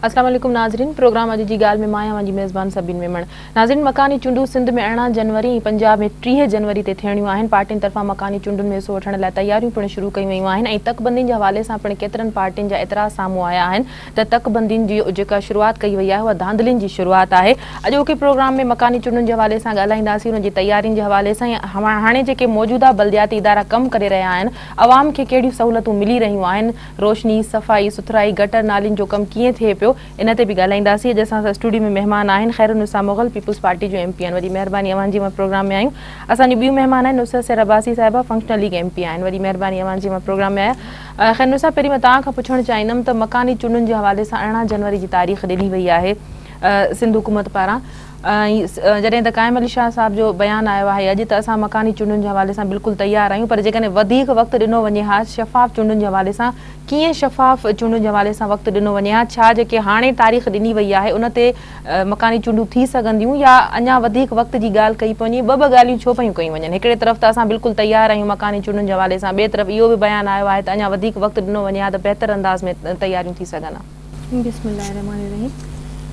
अस्सलाम वालेकुम नाज़रीन, प्रोग्राम अॼु जी ॻाल्हि में मां जी मेज़बान सबिन मेमण। नाज़रीन, मकानी चूंडूं सिंध में 18 जनवरी, पंजाब में 30 जनवरी ते थियणियूं आहिनि। पार्टियुनि तरफ़ां मकानी चूंडुनि में हिसो वठण लाइ तयारियूं पिणु शुरू कयूं वयूं आहिनि ऐं तकबंदियुनि जे हवाले सां पिणु केतिरनि पार्टियुनि जा एतिराज़ साम्हूं आया आहिनि त तकबंदियुनि जी जेका शुरूआत कई वई आहे उहा धांधलियुनि जी शुरूआत आहे। अॼोके प्रोग्राम में मकानी चूंडुनि जे हवाले सां ॻाल्हाईंदासीं, उन जी तयारियुनि जे हवाले सां हाणे जेके मौजूदा बल्दियाती इदारा कमु करे रहिया आहिनि, अवाम खे कहिड़ियूं सहूलियतूं मिली रहियूं आहिनि, रोशनी, सफ़ाई सुथराई, गटर नालियुनि जो कमु कीअं थिए पियो, इन ते बि ॻाल्हाईंदासीं। अॼु असां स्टूडियो में महिमान आहिनि खैरुनिसा मुग़ल, पीपल्स पार्टी जो MP आहिनि। वॾी महिरबानी अवां जी मां प्रोग्राम में आहियूं। असांजी ॿियूं महिमान आहिनि नुसरत सैर अब्बासी साहिबा, फंक्शनल लीग MP आहिनि। वॾी महिरबानी अवां जी मां प्रोग्राम में आहियां। खैरुनिसा, पहिरीं मां तव्हां खां पुछणु चाहींदमि त मकानी चूंडुनि जे हवाले सां 18 जनवरी जी तारीख़ ॾिनी वई आहे सिंध हुकूमत पारां। जॾहिं त काइम अली शाह साहब जो बयानु आयो आहे अॼु त असां मकानी चूंडुनि जे हवाले सां बिल्कुलु तयारु आहियूं, पर जेकॾहिं वधीक वक़्तु ॾिनो वञे हा शफ़ाफ़ चूंडुनि जे हवाले सां, कीअं शफ़ाफ़ चूंडुनि जे हवाले सां वक़्तु ॾिनो वञे हा, छा जेके हाणे तारीख़ ॾिनी वई आहे उन ते मकानी चूंडूं थी सघंदियूं या अञा वधीक वक़्त जी ॻाल्हि कई पवंदी? ॿ ॻाल्हियूं छो पियूं कयूं वञनि? हिकिड़े तरफ़ त असां बिल्कुलु तयारु आहियूं मकानी चूंडुनि जे हवाले सां, ॿिए तरफ़ इहो बि बयानु आयो आहे त अञा वधीक वक़्तु ॾिनो वञे हा त बहितर अंदाज़ में तयारियूं थी सघनि हा। बिस्मिल्लाहिर्रहमानिर्रहीम।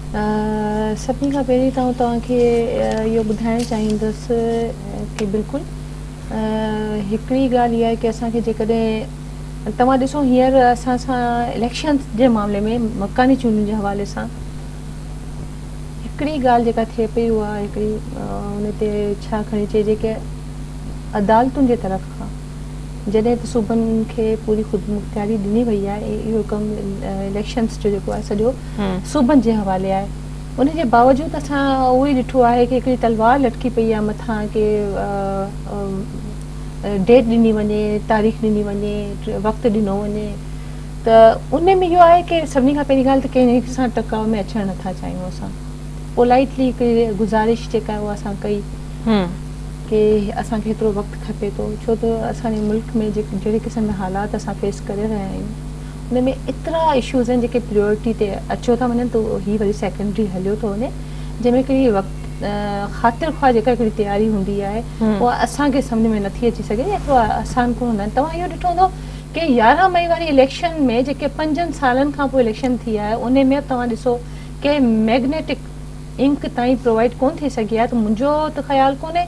सभिनी खां पहिरीं तव्हांखे इहो ॿुधाइणु चाहींदुसि कि बिल्कुलु हिकिड़ी ॻाल्हि इहा आहे की असांखे जेकॾहिं तव्हां ॾिसो हींअर असां सां इलेक्शन्स जे मामले में मकानी चूंडुनि जे हवाले सां हिकिड़ी ॻाल्हि जेका थिए पई उहा हिकिड़ी उन ते छा खणी चइजे की अदालतुनि जे तरफ़ खां जॾहिं त सूबनि खे पूरी ख़ुदमुख्तियारी ॾिनी वई आहे, इहो कमु इलेक्शन्स जो जेको आहे सॼो सूबनि जे हवाले आहे, उन जे बावजूदि असां उहो ई ॾिठो आहे कि हिकिड़ी तलवार लटकी पई आहे मथां की डेट ॾिनी वञे, तारीख़ ॾिनी वञे, वक़्तु ॾिनो वञे। त उन में इहो आहे कि सभिनी खां पहिरीं ॻाल्हि त कंहिं सां टकाव में अचणु नथा चाहियूं। असां पोलाइटली हिकिड़ी गुज़ारिश जेका आहे उहा असां कई कि असांखे हेतिरो वक़्तु खपे थो, छो त असांजे मुल्क में जहिड़े क़िस्म जा हालात असां फेस करे रहिया आहियूं उन में एतिरा इशूज़ आहिनि जेके प्रियोरिटी ते अचो था वञनि त हीअ वरी सेकेंडरी हलियो थो वञे, जंहिंमें हिकिड़ी वक़्तु ख़ातिर ख़्वाह जेका हिकिड़ी तयारी हूंदी आहे उहा असांखे सम्झ में नथी अची सघे, एतिरो आसान कोन हूंदा आहिनि। तव्हां इहो ॾिठो हूंदो कि 11 मई वारी इलेक्शन में जेके 5 सालनि खां पोइ इलेक्शन थी आहे उन में तव्हां ॾिसो कि मैग्नेटिक इंक ताईं प्रोवाइड कोन थी सघी आहे। त मुंहिंजो त ख़्यालु कोन्हे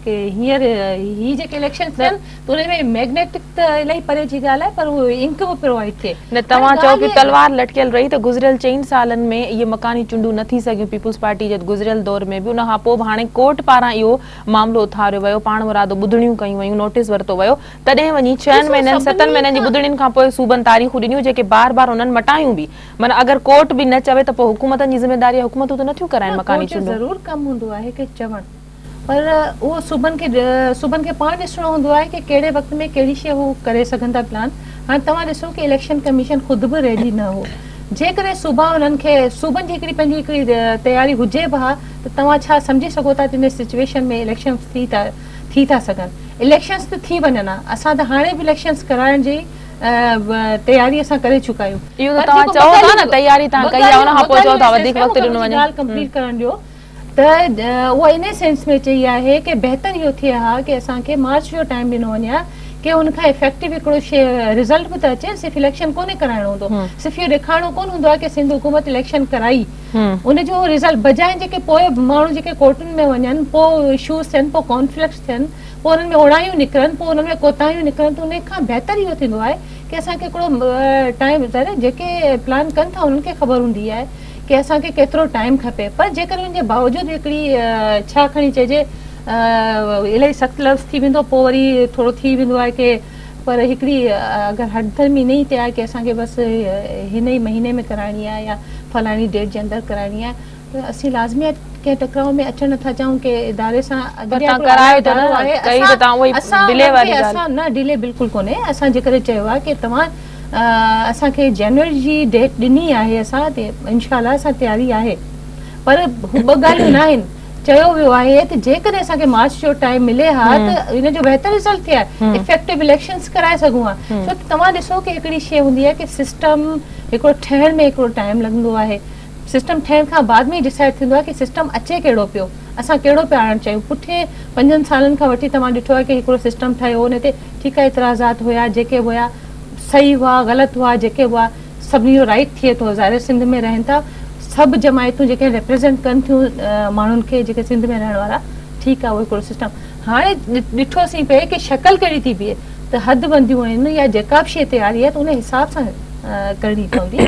कि हींअर ही जेके इलेक्शन थियनि त उन में मैग्नेटिक त इलाही परे जी ॻाल्हि आहे, पर उहो इंक बि प्रोवाइड थिए न। तव्हां चओ कि तलवार लटकियल रही त गुज़िरियल 4 सालनि में इहे मकानी चूंडूं न थी सघियूं पीपल्स पार्टी जे गुज़िरियल दौर में बि, उन खां पोइ हाणे कोर्ट पारां इहो मामिलो उथारियो वियो, पाण मुरादो ॿुधणियूं कयूं वयूं, नोटिस वरितो वियो, तॾहिं वञी 6 महीननि 7 महीननि जी ॿुधणियुनि खां पोइ सूबनि तारीख़ूं ॾिनियूं जेके बार बार उन्हनि मटायूं बि। माना अगरि कोर्ट बि न चवे त पोइ हुकूमतनि जी ज़िमेदारी हुकूमतूं त नथियूं कराइनि मकानी चूंडूं। ज़रूरु कमु हूंदो आहे कि चवणु, पर उहो सूबनि खे पाण ॾिसणो हूंदो आहे कि कहिड़े वक़्त में कहिड़ी शइ हू करे सघनि था प्लान। हाणे तव्हां ॾिसो कि इलेक्शन कमीशन ख़ुदि बि रेडी न हो, जेकॾहिं सूबा उन्हनि खे सूबनि जी हिकिड़ी तयारी हुजे बि हा त तव्हां छा सम्झी सघो था त इन सिचुएशन में इलेक्शन थी था सघनि। इलेक्शन्स त थी वञनि हा, असां त हाणे बि इलेक्शन्स कराइण जी तयारी असां करे चुका आहियूं। इहो त तव्हां चओ था न तयारी तव्हां कई आहे, उन खां पोइ चओ था वधीक वक़्तु ॾिनो वञे। ॻाल्हि कंप्लीट करण ॾियो त उहा इन सेंस में चई आहे कि बहितर इहो थिए हा कि असांखे मार्च जो टाइम ॾिनो वञे हा कि हुनखां इफेक्टिव हिकिड़ो शइ रिज़ल्ट बि त अचे। सिर्फ़ु इलेक्शन कोन्हे कराइणो हूंदो, सिर्फ़ु इहो ॾेखारिणो कोन हूंदो आहे कि सिंध हुकूमत इलेक्शन कराई, उनजो रिज़ल्ट बजाए जेके पोइ माण्हू जेके कोर्टुनि में वञनि, पोइ इशूज़ थियनि, पोइ कॉन्फ्लिक्ट्स थियनि, पोइ उन्हनि में उणायूं निकिरनि, पोइ उन्हनि में कोताहियूं निकिरनि, त उन खां बहितर इहो थींदो आहे कि असांखे हिकिड़ो टाइम जेके प्लान कनि था उन्हनि खे ख़बर हूंदी आहे कि असांखे केतिरो टाइम खपे। पर जेकर उनजे बावजूदि हिकिड़ी छा खणी चइजे इलाही सख़्तु लफ़्ज़ थी वेंदो, पोइ वरी थोरो थी वेंदो आहे कि पर हिकिड़ी अगरि हथधर्मी नहीं ते आहे कि असांखे बसि हिन ई महीने में कराइणी आहे या फलाणी डेट जे अंदरि कराइणी आहे, त असीं लाज़मी कंहिं टकराव में अचणु नथा चाहियूं कि इदारे सां असां न डिले बिल्कुलु कोन्हे। असां जेकॾहिं चयो आहे कि तव्हां असांखे जनवरी जी डेट ॾिनी आहे, असां इंशाअल्लाह असां तयारी आहे, पर ॿ ॻाल्हियूं न आहिनि। चयो वियो आहे त जेकॾहिं असांखे मार्च जो टाइम मिले हा त इन जो बहितर रिज़ल्ट थिए हा, इफेक्टिव इलेक्शन्स कराए सघूं हा। छो त तव्हां ॾिसो कि हिकिड़ी शइ हूंदी आहे कि सिस्टम हिकिड़ो ठहण में हिकिड़ो टाइम लॻंदो आहे, सिस्टम ठहण खां बाद में डिसाइड थींदो आहे कि सिस्टम अचे कहिड़ो पियो, असां कहिड़ो पिया आणणु चाहियूं। पुठे 5 सालनि खां वठी तव्हां ॾिठो आहे कि हिकिड़ो सिस्टम ठहियो, हुन ते ठीकु आहे इतराज़ात हुया, जेके हुया सही हुआ ग़लति हुआ, जेके हुआ सभिनी जो राइट थिए थो, ज़ाहिर सिंध में रहनि था सभु जमायतूं जेके रिप्रेज़ेंट कनि थियूं माण्हुनि खे जेके सिंध में रहण वारा, ठीकु आहे उहो हिकिड़ो सिस्टम। हाणे ॾिठोसीं पिए की शक्ल कहिड़ी थी बीहे, त हदबंदियूं आहिनि या जेका बि शइ तयारी आहे त उन हिसाब सां करणी पवंदी।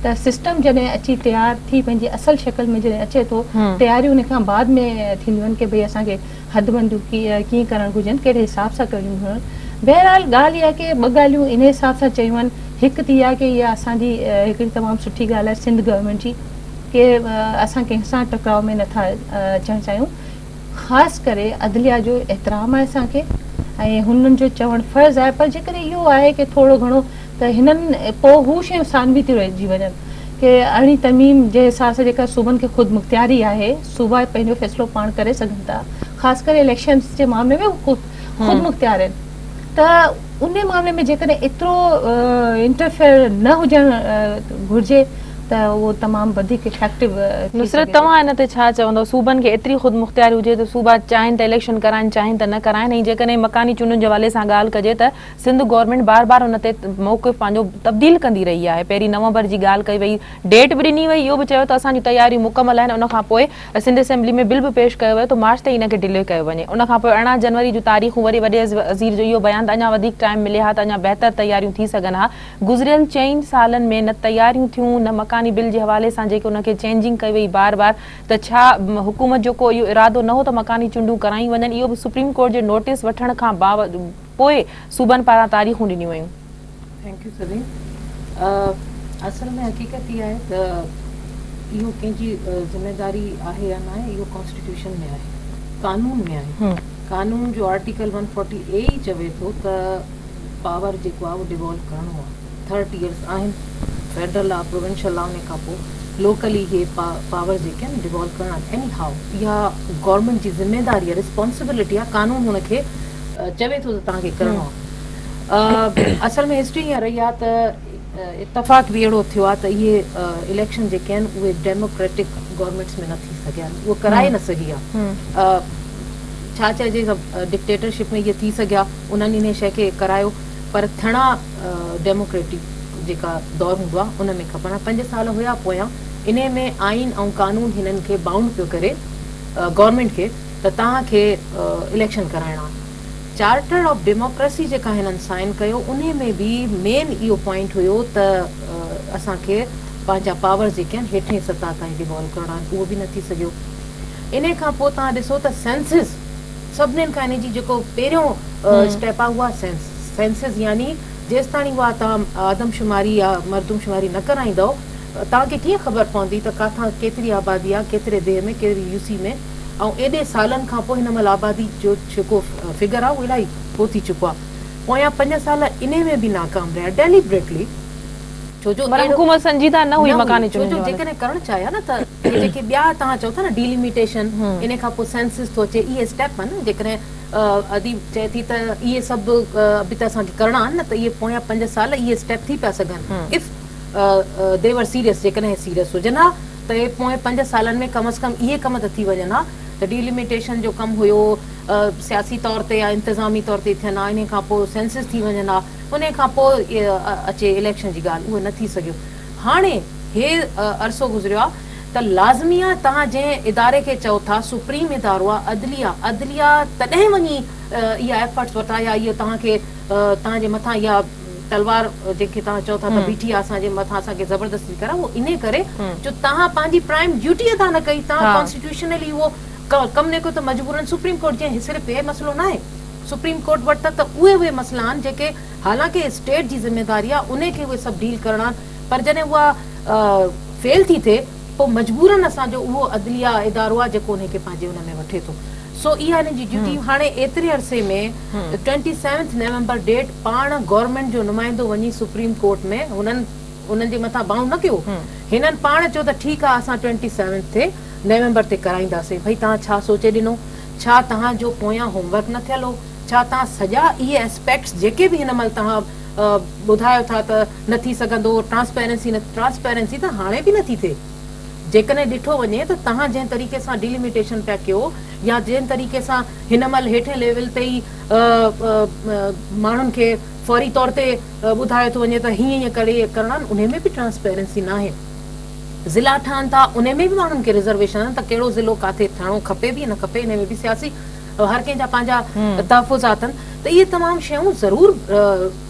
त सिस्टम जॾहिं अची तयारु थी पंहिंजी असल शक्ल में जॾहिं अचे थो, तयारियूं उन खां बाद में थींदियूं आहिनि की भई असांखे हदबंदियूं कीअं करणु घुरिजनि, कहिड़े हिसाब सां करणियूं घुरिजनि। बहरहाल ॻाल्हि इहा की ॿ ॻाल्हियूं इन हिसाब सां चयूं आहिनि। हिकु थी आहे की इहा असांजी हिकिड़ी तमामु सुठी ॻाल्हि आहे सिंध गवर्नमेंट जी की असां कंहिंसां टकराव में नथा अचणु चाहियूं। ख़ासि करे अदलिया जो एतिराम आहे असांखे ऐं हुननि जो चवणु फ़र्ज़ु आहे, पर जेकॾहिं इहो आहे की थोरो घणो त हिननि पोइ हू शयूं सानवी थी रहिजी वञनि की अरिड़हीं तरमीम जे हिसाब सां जेका सूबनि खे ख़ुदि मुख़्तियारी आहे, सूबा पंहिंजो फ़ैसिलो पाण करे सघनि था, ख़ासि करे इलेक्शन्स जे मामले में ख़ुदि मुख़्तियार आहिनि। त उन मामले में जेकॾहिं एतिरो इंटरफेयर न हुजणु घुरिजे त उहो तमामु वधीक इफेक्टिव। नुसरत, तव्हां हिन ते छा चवंदव? सूबनि खे एतिरी ख़ुदि मुख़्तियारी हुजे त सूबा चाहिनि त इलेक्शन कराइनि, चाहिनि त न कराइनि। ऐं जेकॾहिं मकानी चूंडुनि जे हवाले सां ॻाल्हि कजे त सिंध गवर्नमेंट बार बार हुन ते मौक़िफ़ पंहिंजो तब्दील कंदी रही आहे। पहिरीं नवंबर जी ॻाल्हि कई वई, डेट बि ॾिनी वई, इहो बि चयो त असांजूं तयारियूं मुकमल आहिनि। उनखां पोइ सिंध असेंबली में बिल बि पेश कयो वियो त मार्च ताईं हिनखे डिले कयो वञे। उनखां पोइ 18 जनवरी जूं तारीख़ूं वरी वॾे वज़ीर जो इहो बयानु त अञा वधीक टाइम मिले हा त अञा बहितर तयारियूं थी सघनि हा। गुज़िरियल 4 सालनि में न तयारियूं थियूं, न मकानी बिल जे हवाले सां जेके उनखे चेंजिंग कई वई बार बार, त छा हुकूमत जो को इहो इरादो न हो त मकानी चूंडूं कराई वञनि? इहो बि सुप्रीम कोर्ट जे नोटिस वठण खां पोइ सूबनि पारां तारीख़ूं ॾिनियूं वयूं। Thank U Salim. असल में हक़ीक़त इहा आहे त इहो कंहिंजी ज़िम्मेदारी आहे या न आहे, इहो कॉन्स्टिट्यूशन में आहे, कानून में आहे। कानून जो आर्टिकल 140A ई चवे थो त पावर जेको आहे उहो डिवॉल्व करिणो आहे। 30 इयर्स आहिनि, फेडरल आहे, प्रोविंशियल आहे, उन खां पोइ लोकली इहे पावर जेके आहिनि डिवॉल्व करणा। एनी हाउ इहा गवर्नमेंट जी ज़िम्मेदारी आहे, रिस्पॉन्सिबिलिटी आहे, कानून हुनखे चवे थो त तव्हांखे करिणो आहे। असल में हिस्ट्री ईअं रही आहे त इतफ़ाक़ बि अहिड़ो थियो आहे त इहे इलेक्शन जेके आहिनि उहे डेमोक्रेटिक गवर्नमेंट्स में न थी सघिया आहिनि, उहो कराए न सघी आहे। छा चइजे, डिक्टेटरशिप में इहे थी सघिया, उन्हनि इन शइ खे करायो, पर थियणा डेमोक्रेटिक जेका दौर हूंदो आहे उन में खपनि। 5 साल हुया पोयां, इन में आइन ऐं कानून हिननि खे बाउंड पियो करे गवर्नमेंट खे त तव्हांखे इलेक्शन कराइणा। चार्टर ऑफ डेमोक्रेसी जेका हिननि साइन कयो, उन में बि मेन इहो पॉइंट हुयो त असांखे पंहिंजा पावर जेके आहिनि हेठे सतह ताईं डिवॉल्व करणा आहिनि, उहो बि न थी सघियो। इन खां पोइ तव्हां ॾिसो त सेंसिस, सभिनीनि खां इन जी जेको पहिरियों स्टेप आहे उहा सेंसिस, यानी जेसि ताईं उहा तव्हां आदमशुमारी या मर्दमशुमारी न कराईंदव, तव्हांखे कीअं ख़बर पवंदी त किथां केतिरी आबादी आहे, केतिरे देह में, कहिड़ी यूसी में। ऐं एॾे सालनि खां पोइ हिन महिल आबादी जो जेको फिगर आहे उहो इलाही पोइ थी चुको आहे। पोयां 5 साल इन में बि नाकाम रहिया डेलिबरेटली, छो जो हुकूमत संजीदा न हुई मकानी चूंडूं। छो जो जेकॾहिं करणु चाहिया न त जेके ॿिया तव्हां चओ था न डिलिमिटेशन, इन खां पोइ सेंसिस थो अचे, इहे स्टेप आहिनि न। जेकॾहिं अदीब चए थी त इहे सभु बि त असांखे करणा आहिनि न, त इहे पोयां 5 साल इहे स्टेप थी पिया सघनि इफ दे वर सीरियस। जेकॾहिं सीरियस हुजनि हा त इहे पोएं 5 सालनि में कम अज़ कम इहे कम त थी वञनि हा त डिलिमिटेशन जो कमु हुयो, सियासी तौर ते या इंतिज़ामी तौर ते थियनि हा, इन खां पोइ सेंसिस थी वञनि हा, उन खां पोइ अचे इलेक्शन जी ॻाल्हि, उहो न थी सघियो। हाणे हे अरसो गुज़रियो आहे त लाज़मी आहे तव्हां जंहिं इदारे खे चओ था सुप्रीम इदारो आहे अदलिया, तॾहिं वञी इहा एफर्ट्स वठा या इहो तव्हांखे तव्हांजे मथां इहा तलवार जेके तव्हां चओ था त बीठी आहे असांजे मथां, असांखे ज़बरदस्ती करा, उहो इन करे जो तव्हां पंहिंजी प्राइम ड्यूटी अदा न कई, तव्हां कॉन्स्टिट्यूशनली उहो कमु न कयो, त मजबूरन सुप्रीम कोर्ट जे सिर्फ़ु इहे मसइलो न आहे। सुप्रीम कोर्ट वटि त उहे मसइला आहिनि जेके हालांकि स्टेट जी ज़िम्मेदारी आहे, उन खे उहे सभु डील करणा आहिनि, पर जॾहिं उहा फेल थी थिए पोइ मजबूरन असांजो उहो अदलिया इदारो आहे जेको उनखे पंहिंजे हुन में वठे थो। सो इहा हिन जी ड्यूटी। हाणे एतिरे अरसे में 27 नवंबर डेट पाण गवर्नमेंट जो नुमाइंदो वञी सुप्रीम कोर्ट में उन्हनि जे मथां बाउंड न कयो, हिननि पाण चयो त ठीकु आहे असां 27 नवंबर ते कराईंदासीं। भई तव्हां छा सोचे ॾिनो? छा तव्हांजो पोयां होमवर्क न थियल हो? छा तव्हां सॼा इहे एस्पेक्ट्स जेके बि हिन महिल तव्हां ॿुधायो था त न थी सघंदो, ट्रांसपेरेंसी त हाणे बि नथी थिए। जेकॾहिं ॾिठो वञे त तव्हां जंहिं तरीक़े सां डिलिमिटेशन पिया कयो या जंहिं तरीक़े सां हिन महिल हेठे लेवल ते ई माण्हुनि खे फौरी तौर ते ॿुधायो थो वञे त हीअं हीअं करे करणा आहिनि, उन में बि ट्रांसपेरेंसी न आहे। ज़िला ठहनि था, उन में बि माण्हुनि खे रिजर्वेशन आहिनि त कहिड़ो ज़िलो काथे थियणो खपे बि न खपे, इन में बि सियासी हर कंहिंजा पंहिंजा तहफ़ुज़ात आहिनि। त इहे तमामु शयूं ज़रूरु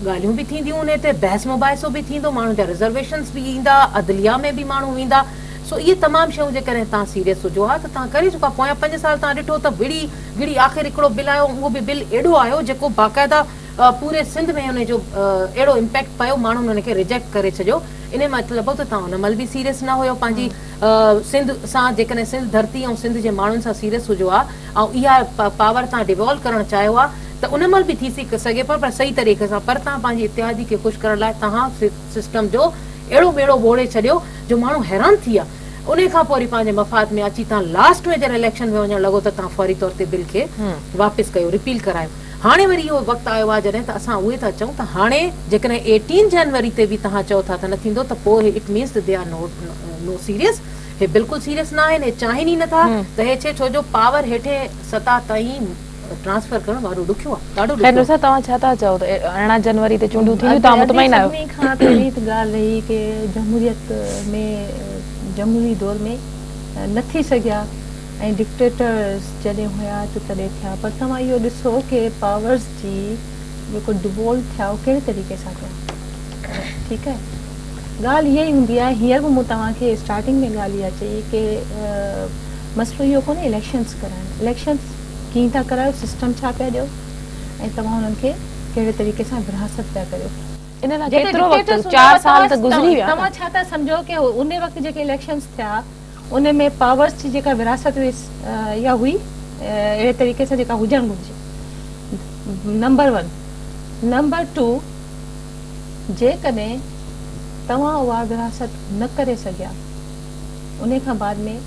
ॻाल्हियूं बि थींदियूं, उन ते बहस मुबाहिसो बि थींदो, माण्हुनि जा रिजर्वेशन्स बि ईंदा, अदलिया में बि माण्हू ईंदा। सो इहे तमामु शयूं जेकॾहिं तव्हां सीरियस हुजो हा त तव्हां करे चुका। पोयां 5 साल तव्हां ॾिठो त गिड़ी आख़िर हिकिड़ो बिल आयो, उहो बि बिल एॾो आयो जेको बाक़ाइदा पूरे सिंध में हुनजो अहिड़ो इम्पैक्ट पियो, माण्हुनि हुनखे रिजेक्ट करे छॾियो। इन मतिलबु त तव्हां हुन महिल बि सीरियस न हुयो पंहिंजी सिंध सां, जेकॾहिं सिंध धरती ऐं सिंध जे माण्हुनि सां सीरियस हुजो हा ऐं इहा पावर तव्हां डिवॉल्व करणु चाहियो आहे त उन महिल बि थी सघे पर सही तरीक़े सां। पर तव्हां पंहिंजी इतिहादी खे ख़ुशि करण लाइ तव्हां सिस्टम जो अहिड़ो ॿेड़ो ॿोड़े छॾियो जो माण्हू हैरान थी विया। उन खां पोइ वरी पंहिंजे मफ़ाद में अची तव्हां लास्ट में जॾहिं इलेक्शन में वञणु लॻो त तव्हां फौरी तौर ते बिल खे वापसि कयो, रिपील करायो। हाणे वरी इहो वक़्तु आयो आहे जॾहिं त असां उहे था चऊं त हाणे जेकॾहिं 18 जनवरी ते बि तव्हां चओ था त न थींदो त पोइ it means they are no serious. हे बिल्कुलु सीरियस न आहिनि, हे चाहिनि ई नथा त हे छे, छो जो पावर हेठे सतह ताईं ट्रांसफर करणु ॾाढो ॾुखियो आहे, ॾाढो ॾुखियो आहे। तव्हां छा था चओ त 18 जनवरी ते चूंडूं थींदियूं, तव्हां मुतमइन आहियो? सभिनी खां पहिरीं त ॻाल्हि रही कि जमहूरियत में जमहूरी दौर में न थी सघिया ऐं डिक्टेटर्स जॾहिं हुया त तॾहिं थिया। पर तव्हां इहो ॾिसो कि पावर्स जी जेको डिवॉल्व थिया उहो कहिड़े तरीक़े सां थिया। ठीकु आहे, ॻाल्हि इहा ई हूंदी आहे। हींअर बि मूं तव्हांखे स्टार्टिंग में ॻाल्हि इहा चई कि मसइलो इहो कोन्हे इलेक्शन्स कराइण, इलेक्शन्स कीअं था करायो, सिस्टम छा पिया ॾियो ऐं तव्हां हुननि खे कहिड़े तरीक़े सां विरासत पिया करियो। इन लाइ केतिरो वक़्तु, 4 साल त गुज़री विया। तव्हां छा था सम्झो कि उन वक़्तु जेके इलेक्शन्स थिया उन में पावर्स जी जेका विरासत हुई इहा हुई अहिड़े तरीक़े सां जेका हुजणु घुरिजे, नंबर 1। नंबर 2, जेकॾहिं तव्हां उहा विरासत न करे सघिया उन खां बाद में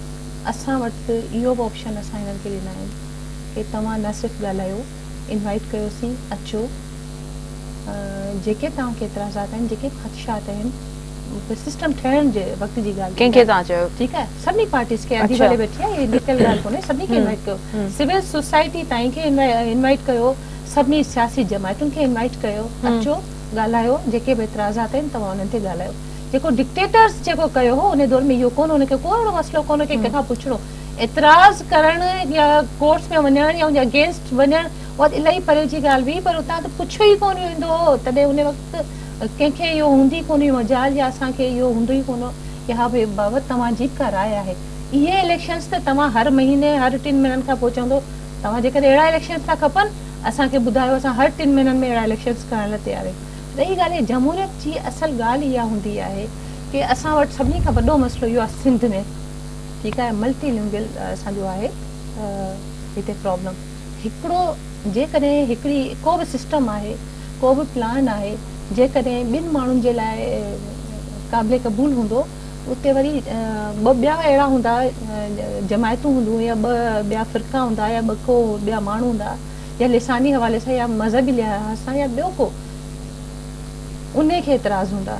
असां वटि इहो बि ऑप्शन असां हिननि खे ॾिना आहिनि कि तव्हां न सिर्फ़ु ॻाल्हायो, इनवाइट कयोसीं, अचो, जेके तव्हांखे एतिराज़ात आहिनि, जेके ख़दशात आहिनि, सिस्टम ठहण जे वक़्त जी ॻाल्हि कंहिंखे तव्हां चयो? ठीकु आहे, सभिनी पार्टीज़ खे अधी भले वेठी आहे, लिकल ॻाल्हि कोन्हे, सभिनी खे इनवाइट कयो, सिविल सोसाइटी ताईं खे इनवाइट कयो, सभिनी सियासी जमायतुनि खे इनवाइट कयो, अचो ॻाल्हायो, जेके बि एतिराज़ात आहिनि तव्हां हुननि ते ॻाल्हायो। जेको डिक्टेटर्स जेको कयो हो उन दौर में इहो कोन, हुनखे को अहिड़ो मसइलो कोन कि कंहिंखां पुछणो, एतिराज़ करणु या कोर्ट्स में वञणु या हुन अगेंस्ट वञणु उहा इलाही परे जी ॻाल्हि हुई। पर उतां त पुछो ई कोन वेंदो हो, तॾहिं उन वक़्तु कंहिंखे इहो हूंदी कोन हुई मजाल, या असांखे इहो हूंदो ई कोन कि हा भई बाबा तव्हांजी का राय आहे। इहे इलेक्शन्स त तव्हां हर महीने हर 3 महीननि खां पोइ चवंदो तव्हां जेकॾहिं अहिड़ा इलेक्शन्स था खपनि असांखे ॿुधायो, असां हर 3 महीननि में अहिड़ा इलेक्शन्स करण लाइ तयारु आहियूं। रही ॻाल्हि जमहूरियत जी असल ॻाल्हि इहा हूंदी आहे कि असां वटि सभिनी खां वॾो मसइलो इहो आहे सिंध में, ठीकु आहे, मल्टीलिंगुअल असांजो आहे हिते प्रॉब्लम। हिकिड़ो जेकॾहिं हिकिड़ी को बि सिस्टम आहे, को बि प्लान आहे, जेकॾहिं ॿिनि माण्हुनि जे लाइ क़ाबिले क़बूल हूंदो, उते वरी ॿ ॿिया अहिड़ा हूंदा, जमायतूं हूंदियूं या ॿ ॿिया फ़िरका हूंदा या ॿ को ॿिया माण्हू हूंदा, या लिसानी हवाले सां या मज़हबी लिहाज़ सां या ॿियो को उन खे एतिराज़ हूंदा।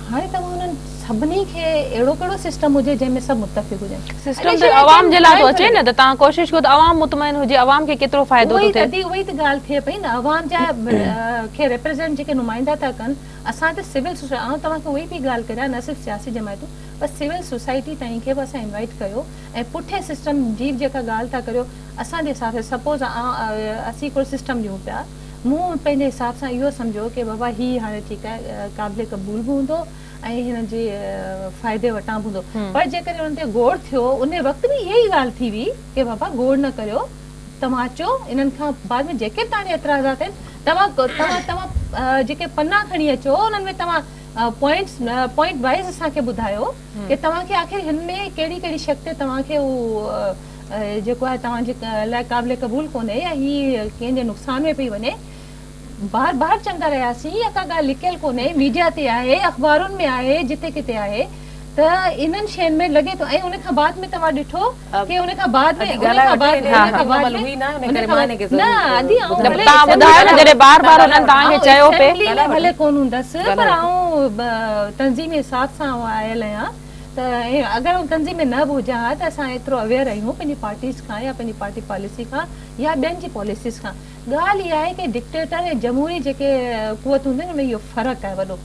हाणे तव्हां हुननि सभिनी खे अहिड़ो कहिड़ो सिस्टम हुजे जंहिंमें सभु मुतफ़िक़ हुजनि। सिस्टम त आवाम जे लाइ थो अचे न, त तव्हां कोशिशि कयो त आवाम मुतमइन हुजे, आवाम खे केतिरो फ़ाइदो थो थिए। उहा ई त ॻाल्हि थिए पई न, आवाम जा खे रिप्रेज़ेंट जेके नुमाइंदा था कनि, असां त सिविल सोसाइटी, ऐं तव्हांखे उहे बि ॻाल्हि करियां, न सिर्फ़ु सियासी जमायतूं पर सिविल सोसाइटी ताईं खे बि असां इनवाइट कयो ऐं पुठे सिस्टम जी जेका ॻाल्हि था करियो असांजे हिसाब सां, सपोज़ असीं हिकिड़ो सिस्टम ॾियूं पिया, मूं पंहिंजे हिसाब सां इहो सम्झो कि बाबा हीअ हाणे ठीकु आहे क़ाबिले क़बूल बि हूंदो ऐं हिन जे फ़ाइदे वटां बि हूंदो। पर जेकॾहिं हुन ते गौर थियो उन वक़्तु बि इहा ई ॻाल्हि थी हुई कि बाबा गौर न करियो, तव्हां अचो, इन्हनि खां बाद में जेके तव्हांजे एतिराज़ात आहिनि तव्हां जेके पन्ना खणी अचो, उन्हनि में तव्हां पॉइंट वाइज़ असांखे ॿुधायो कि तव्हांखे आख़िर हिन में कहिड़ी कहिड़ी शइ ते तव्हांखे उहो जेको आहे तव्हांजे लाइ क़ाबिले क़बूल कोन्हे या हीअ कंहिंजे नुक़सान में पई वञे। बार बार चवंदा रहियासीं, इहा का ॻाल्हि लिकियल कोन्हे, मीडिया ते आहे, अख़बारुनि में आहे, जिते किथे आहे, त इन्हनि शयुनि में लॻे थो। ऐं उन खां बाद में तव्हां ॾिठो कि उन खां बाद में भले कोन हूंदसि, पर आऊं तंज़ीम हिसाब सां आयल आहियां, त अगरि तंज़ीम में न बि हुजां हा त असां एतिरो अवेयर आहियूं पंहिंजी पार्टीज़ खां या पंहिंजी पार्टी पॉलिसी खां या ॿियनि जी पॉलिसीज़ खां। ॻाल्हि इहा आहे कि डिक्टेटर ऐं जमहूरी जेके कुवत हूंदी आहिनि उनमें इहो फ़र्क़ु आहे वॾो।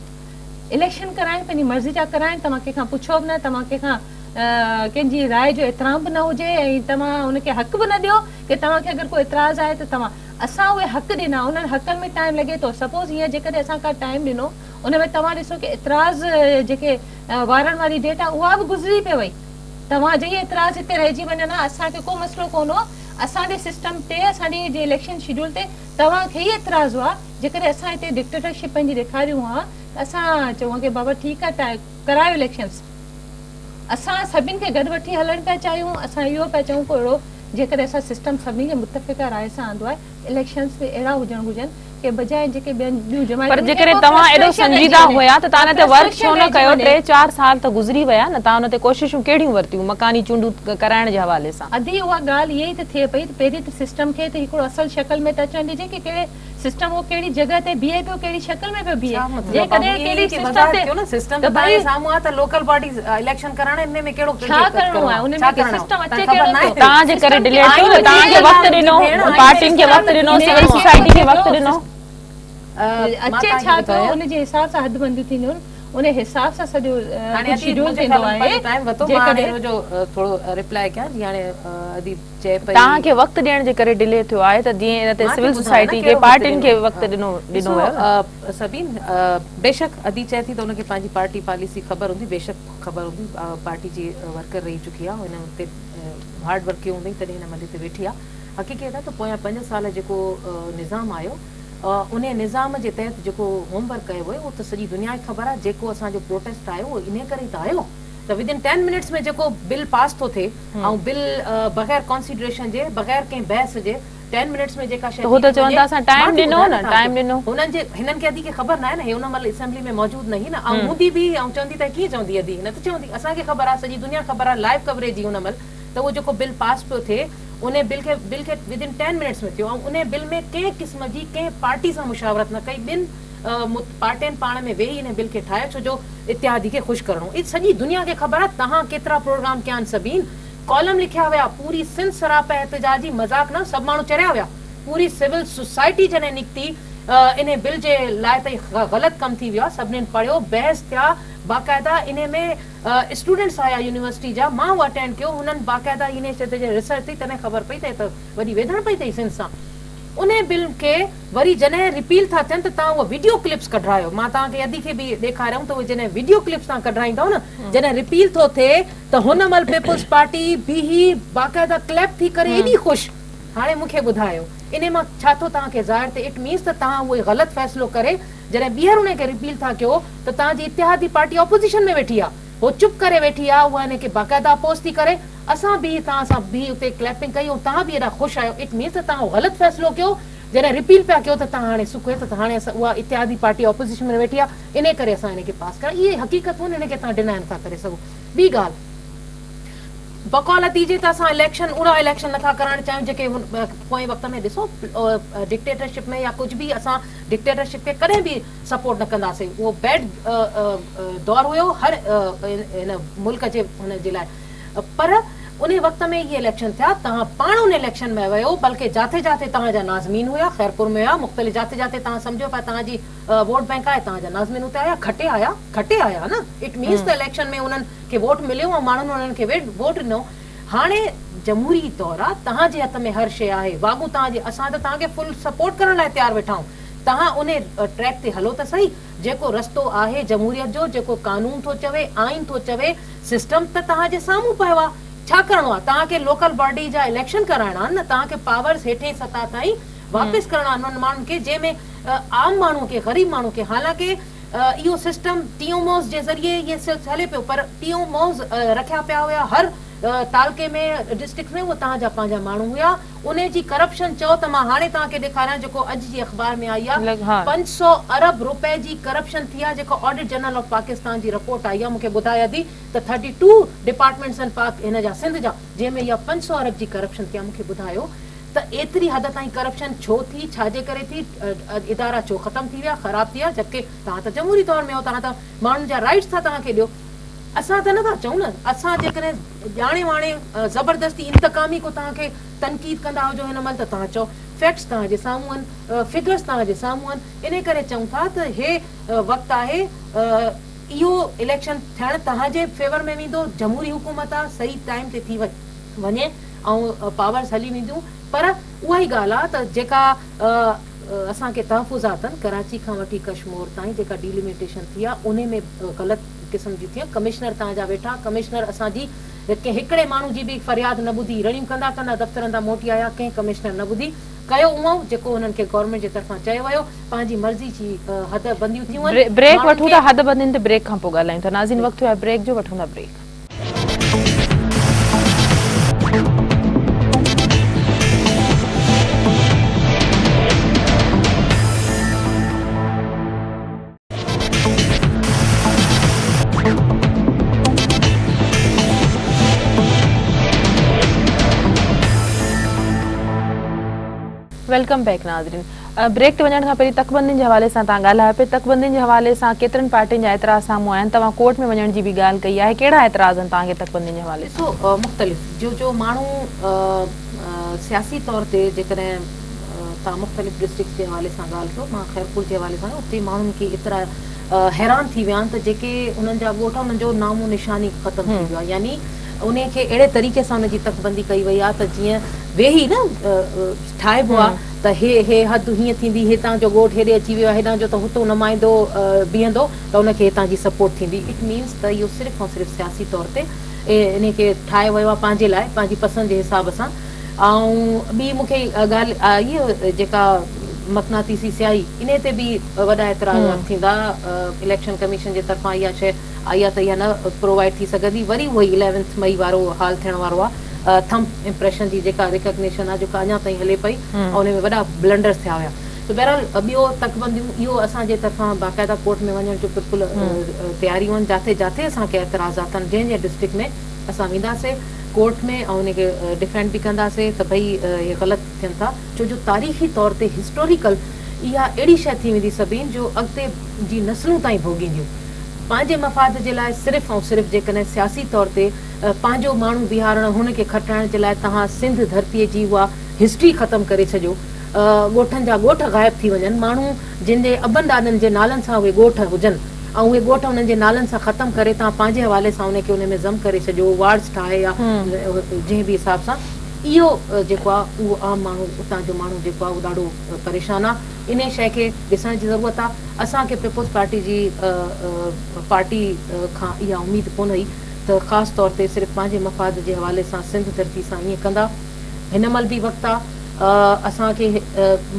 इलेक्शन कराइनि पंहिंजी मर्ज़ी जा कराइनि, तव्हां कंहिंखां पुछो बि न, तव्हां कंहिंखां कंहिंजी राय जो एतिराम बि न हुजे ऐं तव्हां हुनखे हक़ बि न ॾियो कि तव्हांखे अगरि कोई एतिराज़ आहे त तव्हां असां उहे हक़ ॾिना, उन्हनि हक़नि में टाइम लॻे थो। सपोज़ हीअं जेकॾहिं असां का टाइम ॾिनो उन में तव्हां ॾिसो कि एतिराज़ जेके वारनि वारी डेट आहे उहा बि गुज़री पई वई, तव्हां जे एतिराज़ हिते रहिजी वञनि हा, असांखे को मसइलो कोन हो, असांजे सिस्टम ते असांजे जे इलेक्शन शेड्यूल ते तव्हांखे ई एतिराज़ हुआ। जेकॾहिं असां हिते डिक्टेटरशिप पंहिंजी ॾेखारियूं हा त असां चऊं कि बाबा ठीकु आहे करायो इलेक्शन्स, असां सभिनि खे गॾु वठी हलणु पिया चाहियूं। असां इहो पिया चऊं को अहिड़ो जेकॾहिं असां सिस्टम सभिनी खे मुतफ़िक़ा राय सां आंदो आहे, इलेक्शन्स बि अहिड़ा हुजणु घुरिजनि कि बजाए जेके ॿियूं पर जेकॾहिं तव्हां एॾो संजीदा हुया त तव्हां ते वर्क छो न कयो? 3-4 साल त गुज़री विया न, तव्हां हुन ते कोशिशूं कहिड़ियूं वरितियूं मकानी चूंडूं कराइण जे हवाले सां? अधी उहा ॻाल्हि इहा ई त थिए पई त पहिरीं त सिस्टम खे त हिकिड़ो असल शक्ल में त अचणु ॾिजे कि कहिड़े सिस्टम उहो कहिड़ी जॻह ते बीहे पियो, कहिड़ी शक्ल में पियो बीहे। जेकॾहिं कहिड़ी सिस्टम त भाई साम्हूं आहे त लोकल बॉडी इलेक्शन कराइण इन में कहिड़ो छा करणो आहे, उन में सिस्टम अचे कहिड़ो? तव्हां जे करे डिले थियो, तव्हांखे वक़्तु ॾिनो, पार्टियुनि खे वक़्तु ॾिनो, सिविल सोसाइटी खे वक़्तु ॾिनो, अचे छा थियो उन जे हिसाब सां हदबंदियूं थींदियूं आहिनि, उन हिसाब सां सॼो शेड्यूल थींदो आहे। जेकॾहिं जो थोरो रिप्लाई कयां जी, हाणे अदीप चए पई तव्हांखे वक़्तु ॾियण जे करे डिले थियो आहे त जीअं इन ते सिविल सोसाइटी खे पार्टियुनि खे वक़्तु ॾिनो वियो। सभिन बेशक अदी चए थी त उनखे पंहिंजी पार्टी पॉलिसी ख़बर हूंदी, बेशक ख़बर हूंदी, पार्टी जी वर्कर रही चुकी आहे, हुन हुते हार्ड वर्क कयो हूंदी तॾहिं हिन मथे ते वेठी आहे। हक़ीक़त आहे त पोयां 5 साल जेको निज़ाम आयो उन निज़ाम जे तहत जेको होमवर्क कयो वियो उहो त सॼी दुनिया खे ख़बर आहे। जेको असांजो प्रोटेस्ट आयो उहो इन करे त आयो त विदिन 10 मिनट्स में जेको बिल पास थो थिए ऐं बिल बग़ैर कॉन्सिडरेशन जे, बग़ैर कंहिं बहस जे 10 मिनट्स में जेका शइ हो त चवनि था असां टाइम ॾिनो न, टाइम ॾिनो, हुननि जे हिननि खे अदी खे ख़बर न आहे न, हे हुन महिल असेंबली में मौजूद न हुई न, ऐं हूंदी बि ऐं चवंदी त कीअं चवंदी अदी, न त चवंदी असांखे ख़बर आहे, सॼी दुनिया ख़बर आहे, लाइव कवरेज जी हुन महिल त उहो जेको बिल पास पियो थिए उन बिल खे विदिन 10 मिनट्स में थियो ऐं उन बिल में कंहिं क़िस्म जी कंहिं पार्टी सां मुशावरत न कई, ॿिनि पार्टियुनि पाण में वेही इन बिल खे ठाहियो छो जो इत्यादी खे ख़ुशि करणो। सॼी दुनिया खे ख़बर आहे तव्हां केतिरा प्रोग्राम कया आहिनि, सभिनि कॉलम लिखिया हुया, पूरी सिंध सरापा एहतजाजी, मज़ाक न, सभु माण्हू चरिया हुया, पूरी सिविल सोसाइटी जॾहिं निकिती इन बिल जे लाइ त ग़लति कमु थी वियो आहे, सभिनीनि पढ़ियो, बहस थिया, बाक़ाइदा इन में स्टूडेंट्स आया यूनिवर्सिटी जा, मां उहो अटेंड कयो, हुननि बाक़ाइदा इन ते रिसर्च थी तॾहिं ख़बर पई त वरी वेधण पई अथई सिंध सां। उन बिल खे वरी जॾहिं रिपील था थियनि त तव्हां उहो वीडियो क्लिप्स कढायो, मां तव्हांखे अदी खे बि ॾेखारियऊं त उहे जॾहिं वीडियो क्लिप्स तव्हां कढाईंदव न, जॾहिं रिपील थो थिए त हुन महिल पीपल्स पार्टी बीही बाक़ाइदा क्लैप थी करे एॾी ख़ुशि। हाणे मूंखे ॿुधायो इन मां छा थो तव्हांखे ज़ाहिर थिए? इट मीन्स त तव्हां उहे ग़लति फ़ैसिलो करे जॾहिं ॿीहर उनखे रिपील था कयो त तव्हांजी इतिहादी पार्टी ऑपोज़िशन में वेठी आहे, हो चुप करे वेठी आहे, उहा हिनखे बाक़ाइदा अपोज़ थी करे, असां बि तव्हां सां बि उते क्लैपिंग कई ऐं तव्हां बि एॾा ख़ुशि आहियो। इट मीन्स त तव्हां ग़लति फ़ैसिलो कयो, जॾहिं रिपील पिया कयो त तव्हां हाणे सुखो त हाणे असां उहा इतिहादी पार्टी ऑपोज़िशन में वेठी आहे, इन करे असां हिनखे पास कयूं। इहे हक़ीक़तूं हिनखे तव्हां डिनाय नथा करे सघो। ॿी ॻाल्हि, बकौल नतीजे त असां इलेक्शन उड़ा इलेक्शन नथा करणु चाहियूं जेके पोएं वक़्त में ॾिसो डिक्टेटरशिप में या कुझु बि असां डिक्टेटरशिप खे कॾहिं बि सपोर्ट न कंदासीं, उहो बैड दौरु हुयो हर हिन मुल्क जे हुन जे लाइ, पर उन वक़्त में इहे इलेक्शन थिया, तव्हां पाण उन इलेक्शन में वियो, बल्कि जाते जाते तव्हांजा नाज़मीन हुया, ख़ैरपुर में हुया, मुख़्तलिफ़ जाते जाते तव्हां सम्झो पिया तव्हांजी वोट बैंक आहे, तव्हांजा नाज़मीन उते आया, खटे आया न, इट मीन्स त इलेक्शन में उन्हनि खे वोट मिलियो ऐं माण्हुनि उन्हनि खे वोट ॾिनो। हाणे जमहूरी तौर आहे, तव्हांजे हथ में हर शइ आहे, वागू तव्हांजे, असां त तव्हांखे फुल सपोर्ट करण लाइ तयारु वेठा आहियूं, तव्हां उन ट्रैक ते हलो त सही, जेको रस्तो आहे जमहूरियत जो, जेको कानून थो चवे, आइन थो चवे, सिस्टम त तव्हांजे साम्हूं पियो आहे। छा करणो आहे? तव्हांखे लोकल बॉडी जा इलेक्शन कराइणा आहिनि न, तव्हांखे पावर्स हेठे सतह ताईं वापसि करणा आहिनि उन्हनि माण्हुनि खे जंहिंमें आम माण्हू खे, ग़रीब माण्हू खे, हालांकि इहो सिस्टम टीओमोस जे ज़रिए इहे हले पियो, पर टीओमोस रखिया पिया हुया हर तालके में, डिस्ट्रिक्ट में, उहे तव्हांजा पंहिंजा माण्हू हुया। उन जी करप्शन चओ त मां हाणे तव्हांखे ॾेखारियां, जेको अॼु जी अख़बार में आई आहे, 500 अरब रुपए जी करप्शन थी आहे, जेको ऑडिट जनरल ऑफ पाकिस्तान जी रिपोर्ट आई आहे, मूंखे ॿुधाए थी त 32 डिपार्टमेंट्स आहिनि हिन जा सिंध जा, जंहिंमें इहा 500 अरब जी करप्शन थी आहे। मूंखे ॿुधायो त एतिरी हद ताईं करप्शन छो थी, छाजे करे थी, इदारा छो ख़तमु थी विया, ख़राब थी विया, जबकि तव्हां त जमहूरी तौर में हो, तव्हां त माण्हुनि जा राइट्स था तव्हांखे ॾियो। असां त नथा चऊं न, असां जेकॾहिं ॼाणे वाणे ज़बरदस्ती इंतकामी को तव्हांखे तनक़ीद कंदा हुजो हिन महिल त तव्हां चओ, फैक्ट्स तव्हांजे साम्हूं आहिनि, फिगर्स तव्हांजे साम्हूं आहिनि, इन करे चऊं था त हे वक़्तु आहे, इहो इलेक्शन थियणु तव्हांजे फेवर में वेंदो, जमहूरी हुकूमत आहे, सही टाइम ते थी वञे ऐं पावर्स हली वेंदियूं। पर उहा ई ॻाल्हि आहे त जेका असांखे तहफ़ुज़ात आहिनि, कराची खां वठी कश्मीर ताईं जेका डिलिमिटेशन थी आहे उन में ग़लति क़िस्म जी थी आहे। कमिश्नर तव्हांजा वेठा, कमिश्नर असांजी कंहिं हिकिड़े माण्हू जी बि फ़रियाद न ॿुधी, रड़ियूं कंदा कंदा दफ़्तरनि तां मोटी आया, कंहिं कमिश्नर न ॿुधी, कयो उहो जेको हुननि खे गवर्नमेंट जे तरफ़ां चयो वियो, पंहिंजी मर्ज़ी जी हद बंदियूं थियूं आहिनि। ब्रेक वठूं था, हद बंदियुनि ते ब्रेक खां पोइ ॻाल्हायूं था। नाज़रीन, वक़्तु आहे ब्रेक जो, वठूं था ब्रेक। वेलकम बैक नाज़रीन। ब्रेक ते वञण खां पहिरीं तकबंदियुनि जे हवाले सां तव्हां ॻाल्हायो पिया। तकबंदियुनि जे हवाले सां केतिरनि पार्टियुनि जा एतिराज़ साम्हूं आया आहिनि, तव्हां कोर्ट में वञण जी बि ॻाल्हि कई आहे, कहिड़ा एतिराज़ आहिनि तव्हांखे तकबंदियुनि जे हवाले सां? ॾिसो, मुख़्तलिफ़ जो माण्हू सियासी तौर ते जेकॾहिं तव्हां मुख़्तलिफ़ डिस्ट्रिक्ट जे हवाले सां ॻाल्हि कयो, मां ख़ैरपुर जे हवाले सां उते माण्हुनि खे एतिरा हैरान थी विया आहिनि त जेके उन्हनि जा ॻोठ उन्हनि जो नामो निशानी ख़तमु थी वियो आहे। यानी उन खे अहिड़े तरीक़े सां उनजी तकबंदी कई वई आहे त जीअं वेही न ठाहिबो आहे त हे हद हीअं थींदी, हितां जो ॻोठ हेॾे अची वियो आहे, हेॾां जो त हुतो नुमाइंदो बीहंदो त उनखे हितां जी सपोर्ट थींदी। इट मीन्स त इहो सिर्फ़ु ऐं सिर्फ़ु सियासी तौर ते इन खे ठाहे वियो आहे पंहिंजे लाइ, पंहिंजी पसंदि जे हिसाब सां। ऐं ॿी मूंखे ॻाल्हि इहो जेका मक़नातीसी स्याही, इन ते बि वॾा एतिराज़ थींदा, इलेक्शन कमीशन जे तरफ़ां इहा शइ आई आहे त इहा न प्रोवाइड थी सघंदी। वरी उहो 11 मई वारो हाल थियण वारो आहे, थंब इम्प्रेशन जी जेका रिकग्निशन आहे जेका अञा ताईं हले पई, ऐं उन में वॾा ब्लंडर्स थिया हुया। त बहरहाल ॿियो तकबंदियूं इहो असांजे तरफ़ां बाक़ाइदा कोर्ट में वञण जो बिल्कुलु तयारियूं आहिनि, जिथे जिथे असांखे एतिराज़ात आहिनि, जंहिं जंहिं डिस्ट्रिक्ट में असां वेंदासीं कोर्ट में ऐं उनखे डिफेंड बि कंदासीं त भई इहे ग़लति थियनि था। छो जो तारीख़ी तौर ते हिस्टोरिकल इहा अहिड़ी शइ थी वेंदी सभिनि जो अॻिते जी नस्लूं ताईं भोगींदियूं। पंहिंजे मफ़ाद जे लाइ सिर्फ़ु ऐं सिर्फ़ु जेकॾहिं सियासी तौर ते पंहिंजो माण्हू बीहारणु, हुनखे खटाइण जे लाइ तव्हां सिंध धरतीअ जी उहा हिस्ट्री ख़तमु करे छॾियो, ॻोठनि जा ॻोठ ग़ाइब थी वञनि, माण्हू जिन जे अबनि ॾाॾनि जे नालनि सां उहे ॻोठ हुजनि ऐं उहे ॻोठ उन्हनि जे नालनि सां ख़तमु करे तव्हां पंहिंजे हवाले सां उनखे उन में ज़म करे छॾियो, वार्ड्स ठाहे या जंहिं बि हिसाब सां, इहो जेको आहे उहो आम माण्हू, उतां जो माण्हू जेको आहे उहो ॾाढो परेशान आहे। इन शइ खे ॾिसण जी ज़रूरत आहे। असांखे पीपुल्स पार्टी जी पार्टी खां इहा उमेद कोन हुई त ख़ासि तौर ते सिर्फ़ु पंहिंजे मफ़ाद जे हवाले सां सिंध धरती सां ईअं कंदा। हिन महिल बि वक़्तु आहे, असांखे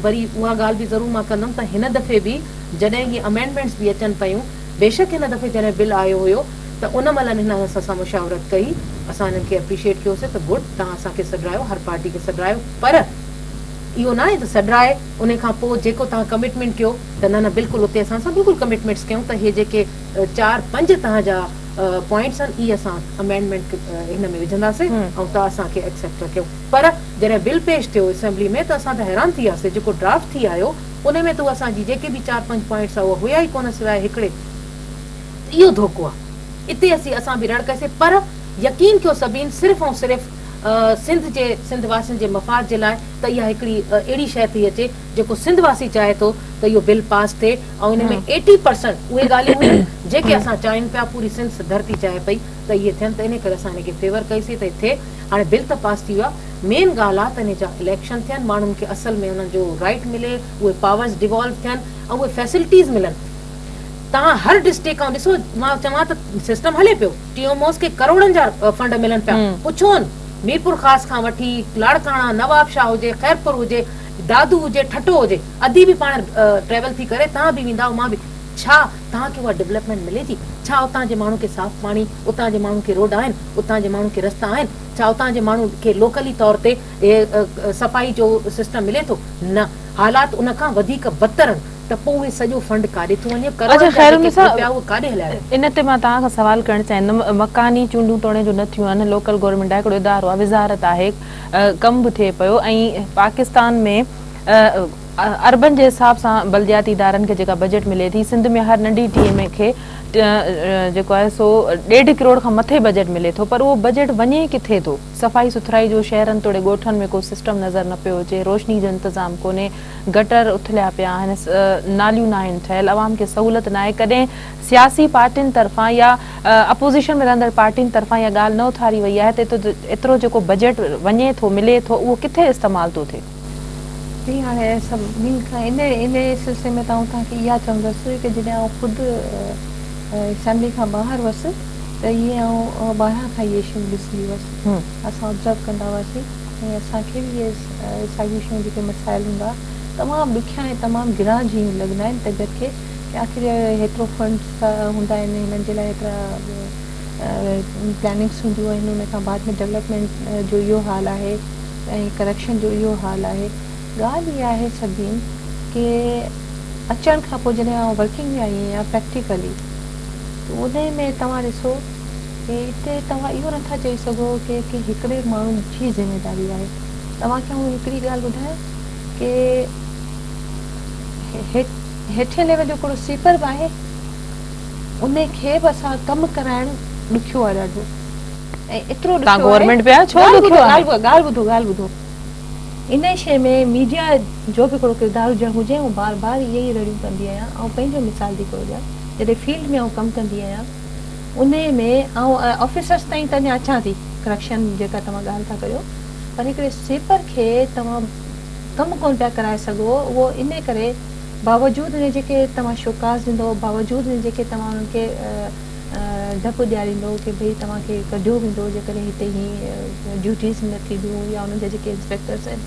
वरी उहा ॻाल्हि बि ज़रूरु मां कंदमि त हिन दफ़े बि जॾहिं इहे अमेंडमेंट्स बि अचनि पियूं, बेशक हिन दफ़े जॾहिं बिल आयो हुयो त उन महिल हिन असां मुशावरत कई, असां हिननि खे एप्रिशिएट कयोसीं त गुड, तव्हां असांखे सॾायो, हर पार्टी खे सॾायो, पर इहो न आहे त सॾाए उन खां पोइ जेको तव्हां कमिटमेंट कयो त न बिल्कुलु उते असां बिल्कुलु कमिटमेंट्स कयूं त इहे जेके 4-5 तव्हांजा पॉइंट्स आहिनि इहे असां अमेंडमेंट हिन में विझंदासीं ऐं तव्हां असांखे एक्सेप्ट कयो। पर जॾहिं बिल पेश थियो असेंबली में त असां त हैरान थी वियासीं, जेको ड्राफ्ट थी आयो उन में त असांजी जेके बि 4-5 पॉइंट्स आहे उहे हुया ई कोन सवाइ हिकिड़े। इहो धोखो आहे, इते असां बि रड़ कयोसीं, पर यकीन कयो सभिनि सिर्फ़ु ऐं सिर्फ़ु सिंध वासियुनि जे मफ़ाद जे लाइ त इहा हिकिड़ी अहिड़ी शइ थी अचे जेको सिंध वासी चाहे थो त इहो बिल पास थिए ऐं इन में 80% उहे ॻाल्हियूं हुयूं जेके असां चाहियूं पिया, पूरी सिंध धरती चाहे पई त इहे थियनि, त इन करे असां हिनखे फेवर कईसीं त थिए। हाणे बिल त पास थी वियो आहे, मेन ॻाल्हि आहे त इन जा इलेक्शन थियनि, माण्हुनि खे असल में हुननि जो राइट मिले, उहे पावर्स डिवॉल्व थियनि ऐं उहे फैसिलिटीज़ मिलनि। तव्हां हर डिस्ट्रिक्ट खां ॾिसो, मां चवां त सिस्टम हले पियो, टीओमोस खे करोड़नि जा फंड मिलनि पिया, पुछो मीरपुर ख़ासि खां वठी लाड़काणा, नवाबशाह हुजे, ख़ैरपुर हुजे, दादू हुजे, ठटो हुजे, अधी बि पाण ट्रेवल थी करे तव्हां बि वेंदा मां बि, छा तव्हांखे उहा डेवलपमेंट मिले थी? छा उतां जे माण्हू खे साफ़ पाणी, उतां जे माण्हू खे रोड आहिनि, उतां जे माण्हू खे रस्ता आहिनि, छा उतां जे माण्हू खे लोकली तौर ते सफ़ाई जो सिस्टम मिले थो? न, हालात उन खां वधीक बदतर आहिनि। त पोइ उहे सॼो फंड काॾे थो वञे, काॾे हलाए? इन ते मां तव्हां खां सवाल करणु चाहींदमि, मकानी चूंडूं तोड़े जो न थियूं आहिनि, लोकल गवर्नमेंट आहे, हिकिड़ो इदारो आहे, विज़ारत आहे, कमु बि थिए पियो, ऐं पाकिस्तान में अर्बन जे हिसाब सां बलदियाती इदारनि खे जेका बजट मिले थी, सिंध में हर नंढी टीम खे जेको आहे सो 1.5 करोड़ खां मथे बजट मिले थो, पर उहो बजट वञे किथे थो? सफ़ाई सुथराई जो शहरनि तोड़े ॻोठनि में को सिस्टम नज़र न पियो अचे, रोशनी जो इंतज़ाम कोन्हे, गटर उथलिया पिया आहिनि, नालियूं न आहिनि ठहियल, अवाम खे सहूलियत न आहे। कॾहिं सियासी पार्टियुनि तरफ़ां या अपोज़िशन में रहंदड़ पार्टियुनि तरफ़ां इहा ॻाल्हि न उथारी वई आहे त एतिरो जेको बजट वञे थो मिले थो उहो किथे इस्तेमालु थो थिए? जी हाणे सभिनी खां इन सिलसिले में तव्हांखे इहा चवंदसि कि जॾहिं आउं ख़ुदि असेंबली खां ॿाहिरि हुअसि त इहे आउं ॿाहिरां खां इहे शयूं ॾिसी हुअसि, असां ऑब्ज़र्व कंदा हुआसीं ऐं असांखे बि इहे साॻियूं शयूं जेके मसाइल हूंदा तमामु ॾुखिया ऐं तमामु गिरा जीअं लॻंदा आहिनि तबियत खे, की आख़िर हेतिरो फंड्स हूंदा आहिनि हिननि जे लाइ, हेतिरा प्लानिंग्स हूंदियूं आहिनि, उन खां बाद में डेवलपमेंट जो इहो हाल आहे ऐं करप्शन जो इहो हाल आहे। ॻाल्हि इहा आहे सभिनी के अचण खां पोइ जॾहिं आउं वर्किंग में आई आहियां प्रैक्टिकली, उन में तव्हां ॾिसो कि हिते तव्हां इहो नथा चई सघो कि हिकिड़े माण्हू जी ज़िमेदारी आहे। तव्हांखे आउं हिकिड़ी ॻाल्हि ॿुधायां कि हेठे लेवल जो हिकिड़ो स्वीपर बि आहे, उन खे बि असां कमु कराइणु ॾुखियो आहे ॾाढो, ऐं एतिरो ॻाल्हि ॿुधो इन शइ में मीडिया जो बि हिकिड़ो किरदारु हुजणु घुरिजे। ऐं बार बार इहे ई रड़ियूं कंदी आहियां। ऐं पंहिंजो मिसाल थी करो ॾियां, जॾहिं फील्ड में आउं कमु कंदी आहियां उन में आउं ऑफिसर्स ताईं त अञा अचां थी, करप्शन जेका तव्हां ॻाल्हि था कयो, पर हिकिड़े स्वीपर खे तव्हां कमु कोन पिया कराए सघो, उहो इन करे बावजूदि हुन जेके तव्हां शोकास ॾींदो, बावजूदि हुन जेके तव्हां उन्हनि खे डपु ॾियारींदो कि भई तव्हांखे कढियो वेंदो जेकॾहिं हिते ई ड्यूटीज़ न थींदियूं, या उन्हनि जा जेके इंस्पेक्टर्स आहिनि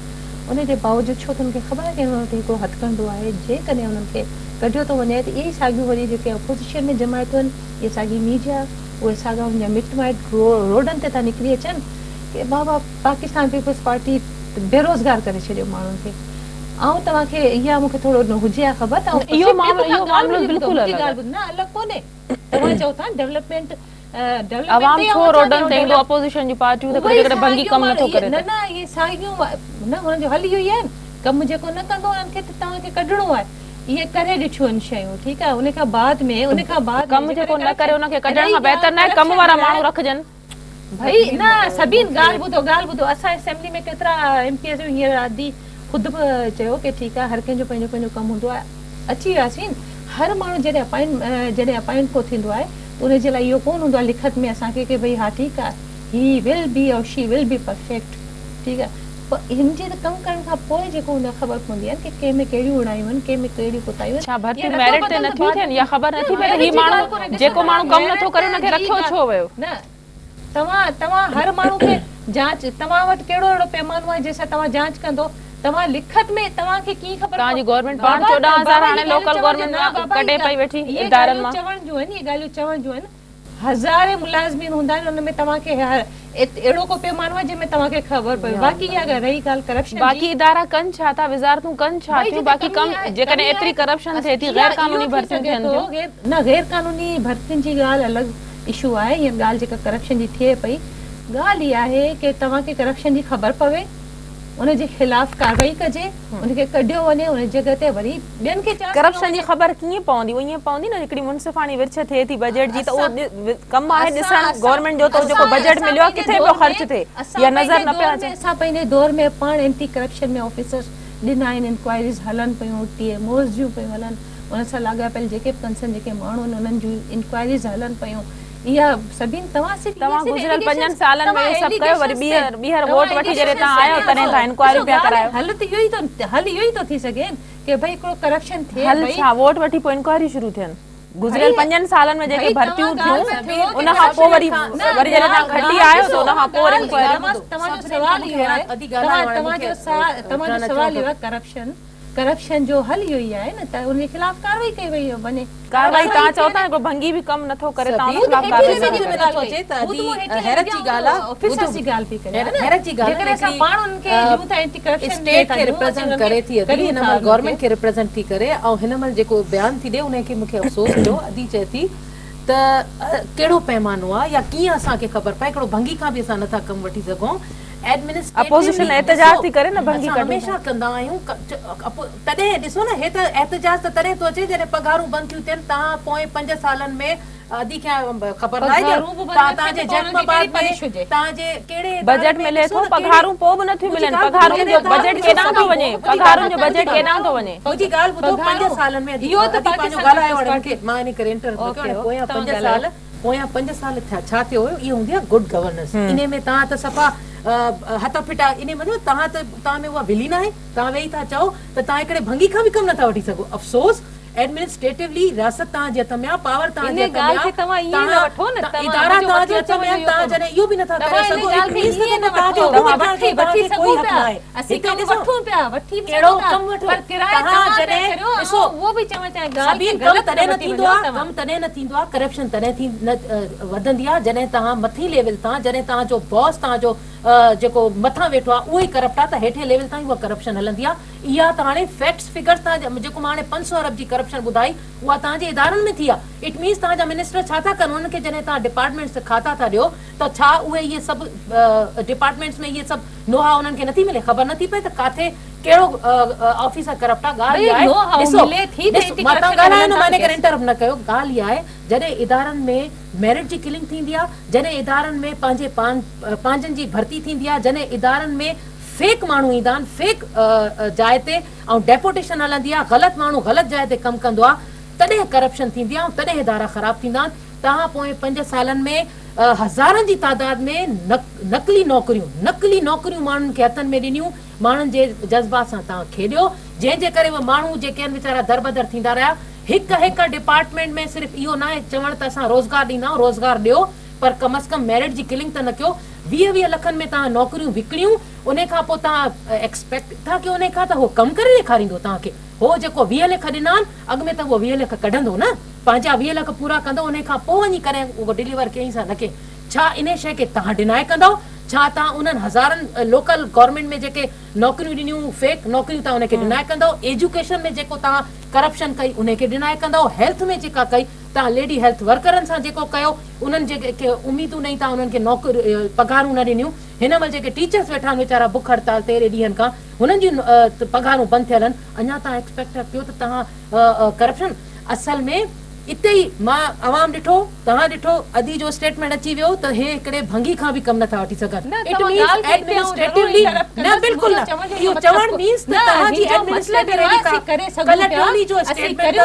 उन जे बावजूदि, छो त हुननि खे ख़बर आहे कि हुन ते हिकिड़ो हथकंडो आहे, जेकॾहिं हुननि खे कढियो थो वञे त इहे साॻियूं वरी जेके अपोज़िशन में जमायतूं आहिनि, इहे साॻी मीडिया, उहे साॻा हुनजा मिट माइट रोडनि ते था निकिरी अचनि कि बाबा पाकिस्तान पीपल्स पार्टी बेरोज़गार करे छॾियो माण्हुनि खे। ऐं तव्हांखे इहा मूंखे थोरो न हुजे आहे ख़बर, इहो मामलो बिल्कुलु अलॻि कोन्हे। तव्हां चओ था डेवलपमेंट अवाम छो रोडनि ते ईंदो, अपोज़िशन जी पार्टियूं त कॾहिं भंगी कमु नथो करे, न इहे साॻियूं न, हुननि जो हल इहो ई आहे, कमु जेको न कंदो उन्हनि खे तव्हांखे कढणो आहे। इहे करे ॾिठियूं आहिनि शयूं, ठीकु आहे, उन खां बाद कमु जेको न करे उनखे कढण खां बहितर न आहे कमु वारा माण्हू रखजनि। भई न सभिनि ॻाल्हि ॿुधो, असां असेंबली में केतिरा MPs हींअर आदि ख़ुदि बि चयो कि ठीकु आहे, हर कंहिंजो पंहिंजो पंहिंजो कमु हूंदो आहे, अची वियासीं। हर माण्हू जॾहिं अपॉइंट को थींदो आहे उनजे लाइ इहो कोन हूंदो आहे लिखत में असांखे कि भई हा ठीकु आहे, ही विल बी और शी विल बी परफेक्ट, ठीकु आहे, पर हिन जे कमु करण खां पोइ जेको हुन ख़बर पवंदी आहे कि कंहिं में कहिड़ियूं उणायूं आहिनि, कंहिं में कहिड़ियूं कोताहियूं आहिनि, भर्तियूं मेरिट ते नथियूं थियनि, या ख़बर नथी पए ही माण्हू जेको माण्हू कमु नथो करे उनखे रखियो छो वियो। न तव्हां हर माण्हू खे जांच, तव्हां वटि कहिड़ो अहिड़ो पैमानो आहे जंहिंसां तव्हां जांच कंदो, तव्हां लिखत में तव्हांखे कीअं ख़बर, तव्हांजी गवर्नमेंट पाण 14,000 हाणे लोकल गवर्नमेंट कढे पई वेठी इदारनि मां, चवण जूं आहिनि, इहे ॻाल्हियूं चवण जूं आहिनि। हज़ारे मुलाज़िमीन हूंदा आहिनि, उन में तव्हांखे अहिड़ो को पैमानो आहे जंहिंमें तव्हांखे ख़बर पए। बाक़ी इहा रही ॻाल्हि करप्शन, बाक़ी इदारा कनि छा था, वज़ारतूं कनि छा थियूं, बाक़ी कमु जेकॾहिं एतिरी करप्शन थिए थी, गैर कानूनी भर्तियूं थियनि थियूं, न गैर कानूनी भर्तियुनि जी ॻाल्हि अलॻि इशू आहे, हीअ ॻाल्हि जेका करप्शन जी थिए पई, ॻाल्हि इहा आहे कि तव्हांखे करप्शन जी ख़बर पवे, उनजे खिलाफ़ कार्रवाई कजे, उनखे कढियो वञे, उन जॻह ते वरी ॿियनि खे करप्शन जी ख़बर कीअं पवंदी? उहो ईअं पवंदी न, हिकिड़ी मुंसिफ़ाणी विर्छ थिए थी बजट जी, त उहो कमु आहे ॾिसण गवर्नमेंट जो, त जेको बजट मिलियो आहे किथे पियो ख़र्च थिए या नज़र न पियो अचे। असां पंहिंजे दौर में पाण एंटी करप्शन में ऑफिसर्स ॾिना आहिनि, इंक्वायरीज़ हलनि पियूं, TMOs जूं पियूं हलनि, उन सां लाॻापियल जेके बि कंसर्न जेके माण्हू आहिनि उन्हनि जूं इंक्वायरीज़ हलनि पियूं। इहा सभिनि तव्हां गुज़िरियल 5 सालनि में इहो सभु कयो, वरी ॿीहर वोट वठी जॾहिं तव्हां आयो तॾहिं तव्हां इंक्वायरी पिया करायो। हल इहो ई थो थी सघे कि भई हिकिड़ो करप्शन थिए, हल छा वोट वठी पोइ इंक्वायरी शुरू थियनि? गुज़िरियल 5 सालनि में जेके भर्तियूं थियूं उन खां पोइ वरी जॾहिं तव्हां खटी आयो त उन खां पोइ इंक्वायरी। तव्हांजो सवाल इहो आहे करप्शन जो हल इहो ई आहे न, त उन जे खिलाफ़ कार्रवाई कई वई वञे। कार्रवाई तव्हां चओ था हिकिड़ो भंगी बि कमु नथो करे, तव्हां उन खिलाफ़ कार्रवाई हैरत जी ॻाल्हि आहे, ऑफिसर्स जी ॻाल्हि थी करे, हैरत जी ॻाल्हि आहे, असां पाण उन्हनि खे ॾियूं था एंटी करप्शन स्टेट खे रिप्रेजेंट करे थी, हिन महिल गवर्नमेंट खे रिप्रेजेंट थी करे, ऐं हिन महिल जेको बयानु थी ॾे उनखे मूंखे अफ़सोस थियो। अदी चए थी त कहिड़ो पैमानो आहे या कीअं असांखे ख़बर पए, हिकिड़ो भंगी खां बि असां नथा कमु वठी सघूं। अपोजिशन एहतजाज थी करे न, भंगी हमेशह कंदा आहियूं। तॾहिं ॾिसो न, हे त एहतजाज त तॾहिं थो अचे जॾहिं पघारूं बंदि थियूं थियनि। तव्हां पोइ 5 सालनि में अदी खे ख़बर न आहे तव्हांजे तव्हांजे कहिड़े बजट मिले थो, पघारूं पोइ बि नथियूं मिलनि, पघारूं जो बजट केॾां थो वञे, पघारूं जो बजट केॾां थो वञे। मुंहिंजी ॻाल्हि ॿुधो, 5 सालनि में इहो त पंहिंजो ॻाल्हायो हाणे मां इन करे इंटरव्यू कयो। पोयां 5 साल थिया, छा थियो हुयो? इहो हूंदी आहे गुड गवर्नेंस। इन में तव्हां त सफ़ा हथ फिटा, इन मतलब तव्हां में उहा विली न आहे। तव्हां वेही था चओ त तव्हां हिकिड़े भंगी खां बि कमु नथा वठी सघो। अफ़सोस एडमिनिस्ट्रेटिवली रियासत तव्हांजे हथ में आहे, पावर तव्हांजे हथ में आहे, इदारा तव्हांजे हथ में आहे। तव्हां जॾहिं इहो बि नथा करे सघो, तॾहिं न थींदो आहे। करप्शन तॾहिं वधंदी आहे जॾहिं तव्हां मथी लेवल तां, जॾहिं तव्हांजो बॉस तव्हांजो जेको मथां वेठो आहे उहो ई करप्ट आहे, त हेठे लेवल ताईं उहा करप्शन हलंदी आहे। इहा त हाणे फैक्ट्स फिगर्स तव्हां जेको मां हाणे 500 अरब जी करप्शन ॿुधाई, उहा तव्हांजे इदारनि में थी आहे। इट मीन्स तव्हांजा मिनिस्टर छा था कनि, उन्हनि खे जॾहिं तव्हां डिपार्टमेंट्स ते खाता था ॾियो त छा उहे इहे सभु डिपार्टमेंट्स में इहे सभु नोहा उन्हनि खे नथी मिले, ख़बर नथी पए त काथे कहिड़ो ऑफिसर करप्ट आहे। ॻाल्हि आहे, इंटरप्ट न कयो। ॻाल्हि इहा आहे, जॾहिं इदारनि में मेरिट जी किलिंग थींदी आहे, जॾहिं इदारनि में पंहिंजनि जी भर्ती थींदी आहे, जॾहिं इदारनि में फेक माण्हू ईंदा आहिनि, फेक जाइ ते ऐं डेपुटेशन हलंदी आहे, ग़लति माण्हू ग़लति जाइ ते कमु कंदो आहे, तॾहिं करप्शन थींदी आहे, तॾहिं इदारा ख़राब थींदा आहिनि। तव्हां पोइ 5 सालनि में हज़ारनि जी तादाद में नकली नौकरियूं माण्हुनि खे हथनि में ॾिनियूं, माण्हुनि जे जज़्बात सां तव्हां खेॾियो, जंहिंजे करे उहे माण्हू जेके आहिनि वीचारा दरबदर थींदा रहिया। हिकु डिपार्टमेंट में सिर्फ़ु इहो न आहे चवण त असां रोज़गार ॾींदा आहियूं, रोज़गार ॾियो, पर कम अज़ कम मेरिट जी किलिंग त न कयो। 20 लखनि में तव्हां नौकरियूं विकिणियूं, उन खां पोइ तव्हां एक्सपेक्ट था कयो उन खां त उहो कमु करे ॾेखारींदो तव्हांखे। हो जेको 20 लख ॾिना आहिनि, अॻु में त उहो 20 लख कढंदो न, पंहिंजा 20 लख पूरा कंदो, उन खां पोइ वञी करे उहो डिलीवर कयईं सां न कयईं। छा इन शइ खे तव्हां डिनाए कंदव? छा तव्हां उन्हनि हज़ारनि लोकल गवर्नमेंट में जेके नौकरियूं ॾिनियूं, फेक नौकरियूं, तव्हां उनखे डिनाए कंदव? एजुकेशन में जेको तव्हां करप्शन कई उनखे डिनाए कंदव? हेल्थ में जेका कई तव्हां लेडी हेल्थ वर्करनि सां जेको कयो, उन्हनि जेके उमीदूं न तव्हां उन्हनि खे नौकरी पघारूं न ॾिनियूं। हिन महिल जेके टीचर्स वेठा आहिनि वीचारा बुख हड़ताल 13 ॾींहंनि खां, हुननि जूं पघारूं बंदि थियल आहिनि, अञा तव्हां एक्सपेक्ट कयो त तव्हां करप्शन। असल में इते ई मां अवाम ॾिठो, तव्हां ॾिठो, अदी जो स्टेटमेंट अची वियो त हे हिकिड़े भंगी खां बि कमु नथा वठी सघनि। इट मींस एडमिनिस्ट्रेटिवली न, बिल्कुल न, इहो चवण मींस त तव्हांजी एडमिनिस्ट्रेटिवली कलेक्टरली जो स्टेटमेंट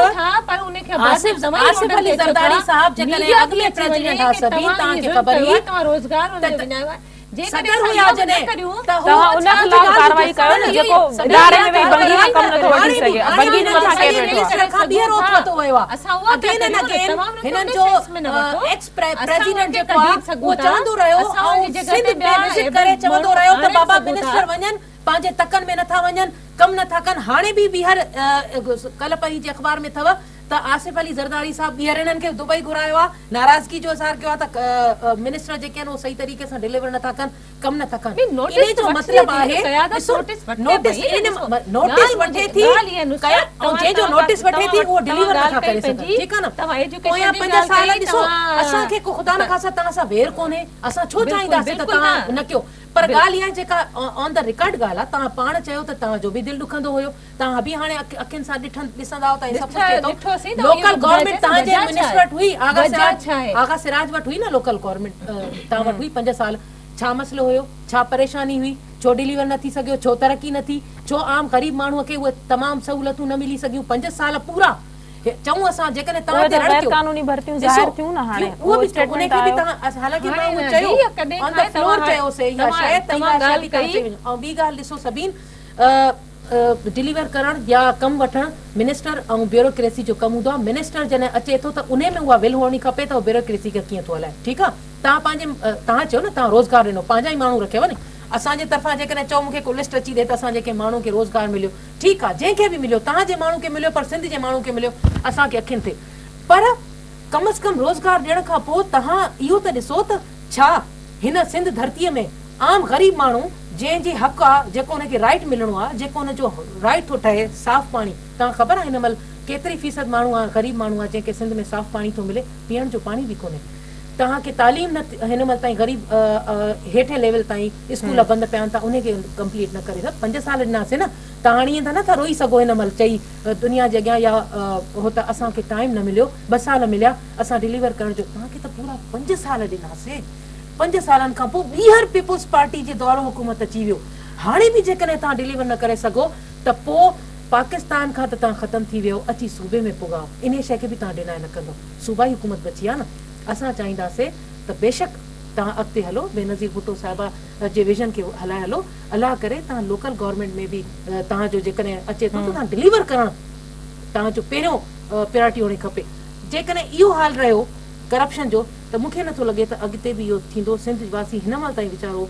पर उनखे आसिफ अली ज़रदारी साहब जेकॾहिं अॻिले प्रेसिडेंट हा सभी, तव्हांखे ख़बर हुई तव्हां रोज़गार उन्हनि खे विञायो आहे, सदर हुया जॾहिं त तव्हां उन खिलाफ कार्रवाई कयो न, जेको इदारे में वेही भंगी खां कमु नथो वठी सघे। भंगी जे मथां केरु वेठो आहे? खां ॿीहर रोक वतो वियो आहे। अगेन एंड अगेन हिननि जो एक्स प्रेसिडेंट जेको आहे उहो चवंदो रहियो ऐं सिंध में विज़िट करे चवंदो रहियो त बाबा मिनिस्टर वञनि, पंहिंजे तकनि में नथा वञनि, कमु नथा कनि। हाणे बि ॿीहर कल्ह पई जे अख़बार में अथव त आसिफ अली ज़रदारी साहब ॿीहर हिननि खे दुबई घुरायो आहे, नाराज़गी जो इज़हार कयो आहे त मिनिस्टर जेके आहिनि उहे सही तरीक़े सां डिलीवर नथा कनि, कमु नथा कनि। इन जो मतिलबु आहे नोटिस वठे थी, ऐं जंहिंजो नोटिस वठे थी उहो डिलीवर नथा करे सघनि, ठीकु आहे न। पोयां 5 साल ॾिसो, असांखे को ख़ुदा न ख़ासा तव्हां सां वेर कोन्हे, असां छो चाहींदासीं त तव्हां न कयो। पर ॻाल्हि इहा जेका ऑन द रिकॉर्ड ॻाल्हि आहे, तव्हां पाण चयो त तव्हांजो बि दिलि ॾुखंदो हुयो, तव्हां बि हाणे अखियुनि सां ॾिसंदा आहियो त सभु कुझु थिए थो। लोकल गवर्नमेंट तव्हांजे मिनिस्टर वटि हुई, आगा सिराज वटि हुई न, लोकल गवर्नमेंट तव्हां वटि हुई 5 साल। छा मसलो हुयो? छा परेशानी हुई? छो डिलीवर न थी सघियो? छो तरक़ी न थी? छो आम ग़रीब माण्हूअ खे उहे तमामु सहूलियतूं न मिली सघियूं? 5 साल पूरा चऊं असां जेकॾहिं तव्हां ते रड़ कानूनी भर्तियूं ज़ाहिर थियूं न, हाणे उहो बि स्टेटमेंट आयो। हालांकि मां उहो चयो ऑन द फ्लोर चयोसीं इहा शायदि तव्हां ॻाल्हि कई। ऐं ॿी ॻाल्हि ॾिसो सभीन, डिलीवर करणु या कमु वठणु मिनिस्टर ऐं ब्यूरोक्रेसी जो कमु हूंदो आहे। मिनिस्टर जॾहिं अचे थो त उन में उहा विल हुअणी खपे त ब्यूरोक्रेसी खे कीअं थो हलाए, ठीकु आहे। तव्हां पंहिंजे तव्हां चयो न तव्हां रोज़गार ॾिनो, पंहिंजा ई माण्हू रखियव न। असांजे तरफ़ां जेकॾहिं चओ मूंखे को लिस्ट अची ॾे त असां जेके माण्हू खे रोज़गार मिलियो, ठीकु आहे, जंहिंखे बि मिलियो, तव्हांजे माण्हू खे मिलियो, पर सिंध जे माण्हू खे मिलियो, असांखे अखियुनि ते। पर कम अज़ कम रोज़गार ॾियण खां पोइ तव्हां इहो त ॾिसो त छा हिन सिंध धरतीअ में आम ग़रीब माण्हू जंहिंजी हक़ आहे, जेको हुनखे राइट मिलणो आहे, जेको हुनजो राइट थो ठहे, साफ़ पाणी, तव्हां ख़बर आहे हिन महिल केतिरी फीसद माण्हू आहे ग़रीब माण्हू आहे जंहिंखे सिंध में साफ़ पाणी थो मिले, पीअण जो पाणी बि कोन्हे। तव्हांखे तालीम न हिन महिल ताईं ग़रीब हेठे लेवल ताईं स्कूल बंदि पिया आहिनि, तव्हां उनखे कंप्लीट न करे सघो। 5 साल ॾिनासीं न, तव्हां हाणे ईअं त नथा रोई सघो हिन महिल चई दुनिया जे अॻियां या हो त असांखे टाइम न मिलियो, 2 साल मिलिया असां डिलीवर करण जो। तव्हांखे त पूरा 5 साल ॾिनासीं, 5 सालनि खां पोइ ॿीहर पीपुल्स पार्टी जे दौरो हुकूमत अची वियो। हाणे बि जेकॾहिं तव्हां डिलीवर न करे सघो त पोइ पाकिस्तान खां त तव्हां ख़तमु थी वियो, अची सूबे में पुगाओ, इन शइ खे बि तव्हां डिनाए न कंदो। सूबाई हुकूमत बची आहे न। असां चाहींदासीं त बेशक तव्हां अॻिते हलो, बेनज़ीर भुट्टो साहिबा जे विजन खे हलाए हलो, अलाह करे तव्हां लोकल गवर्नमेंट में बि तव्हांजो जेकॾहिं अचे थो त तव्हां डिलीवर करणु तव्हांजो पहिरियों प्रायोरिटी हुअणी खपे। जेकॾहिं इहो हाल रहियो करप्शन जो त मूंखे नथो लॻे त अॻिते बि इहो थींदो। सिंध वासी हिन महिल ताईं वीचारो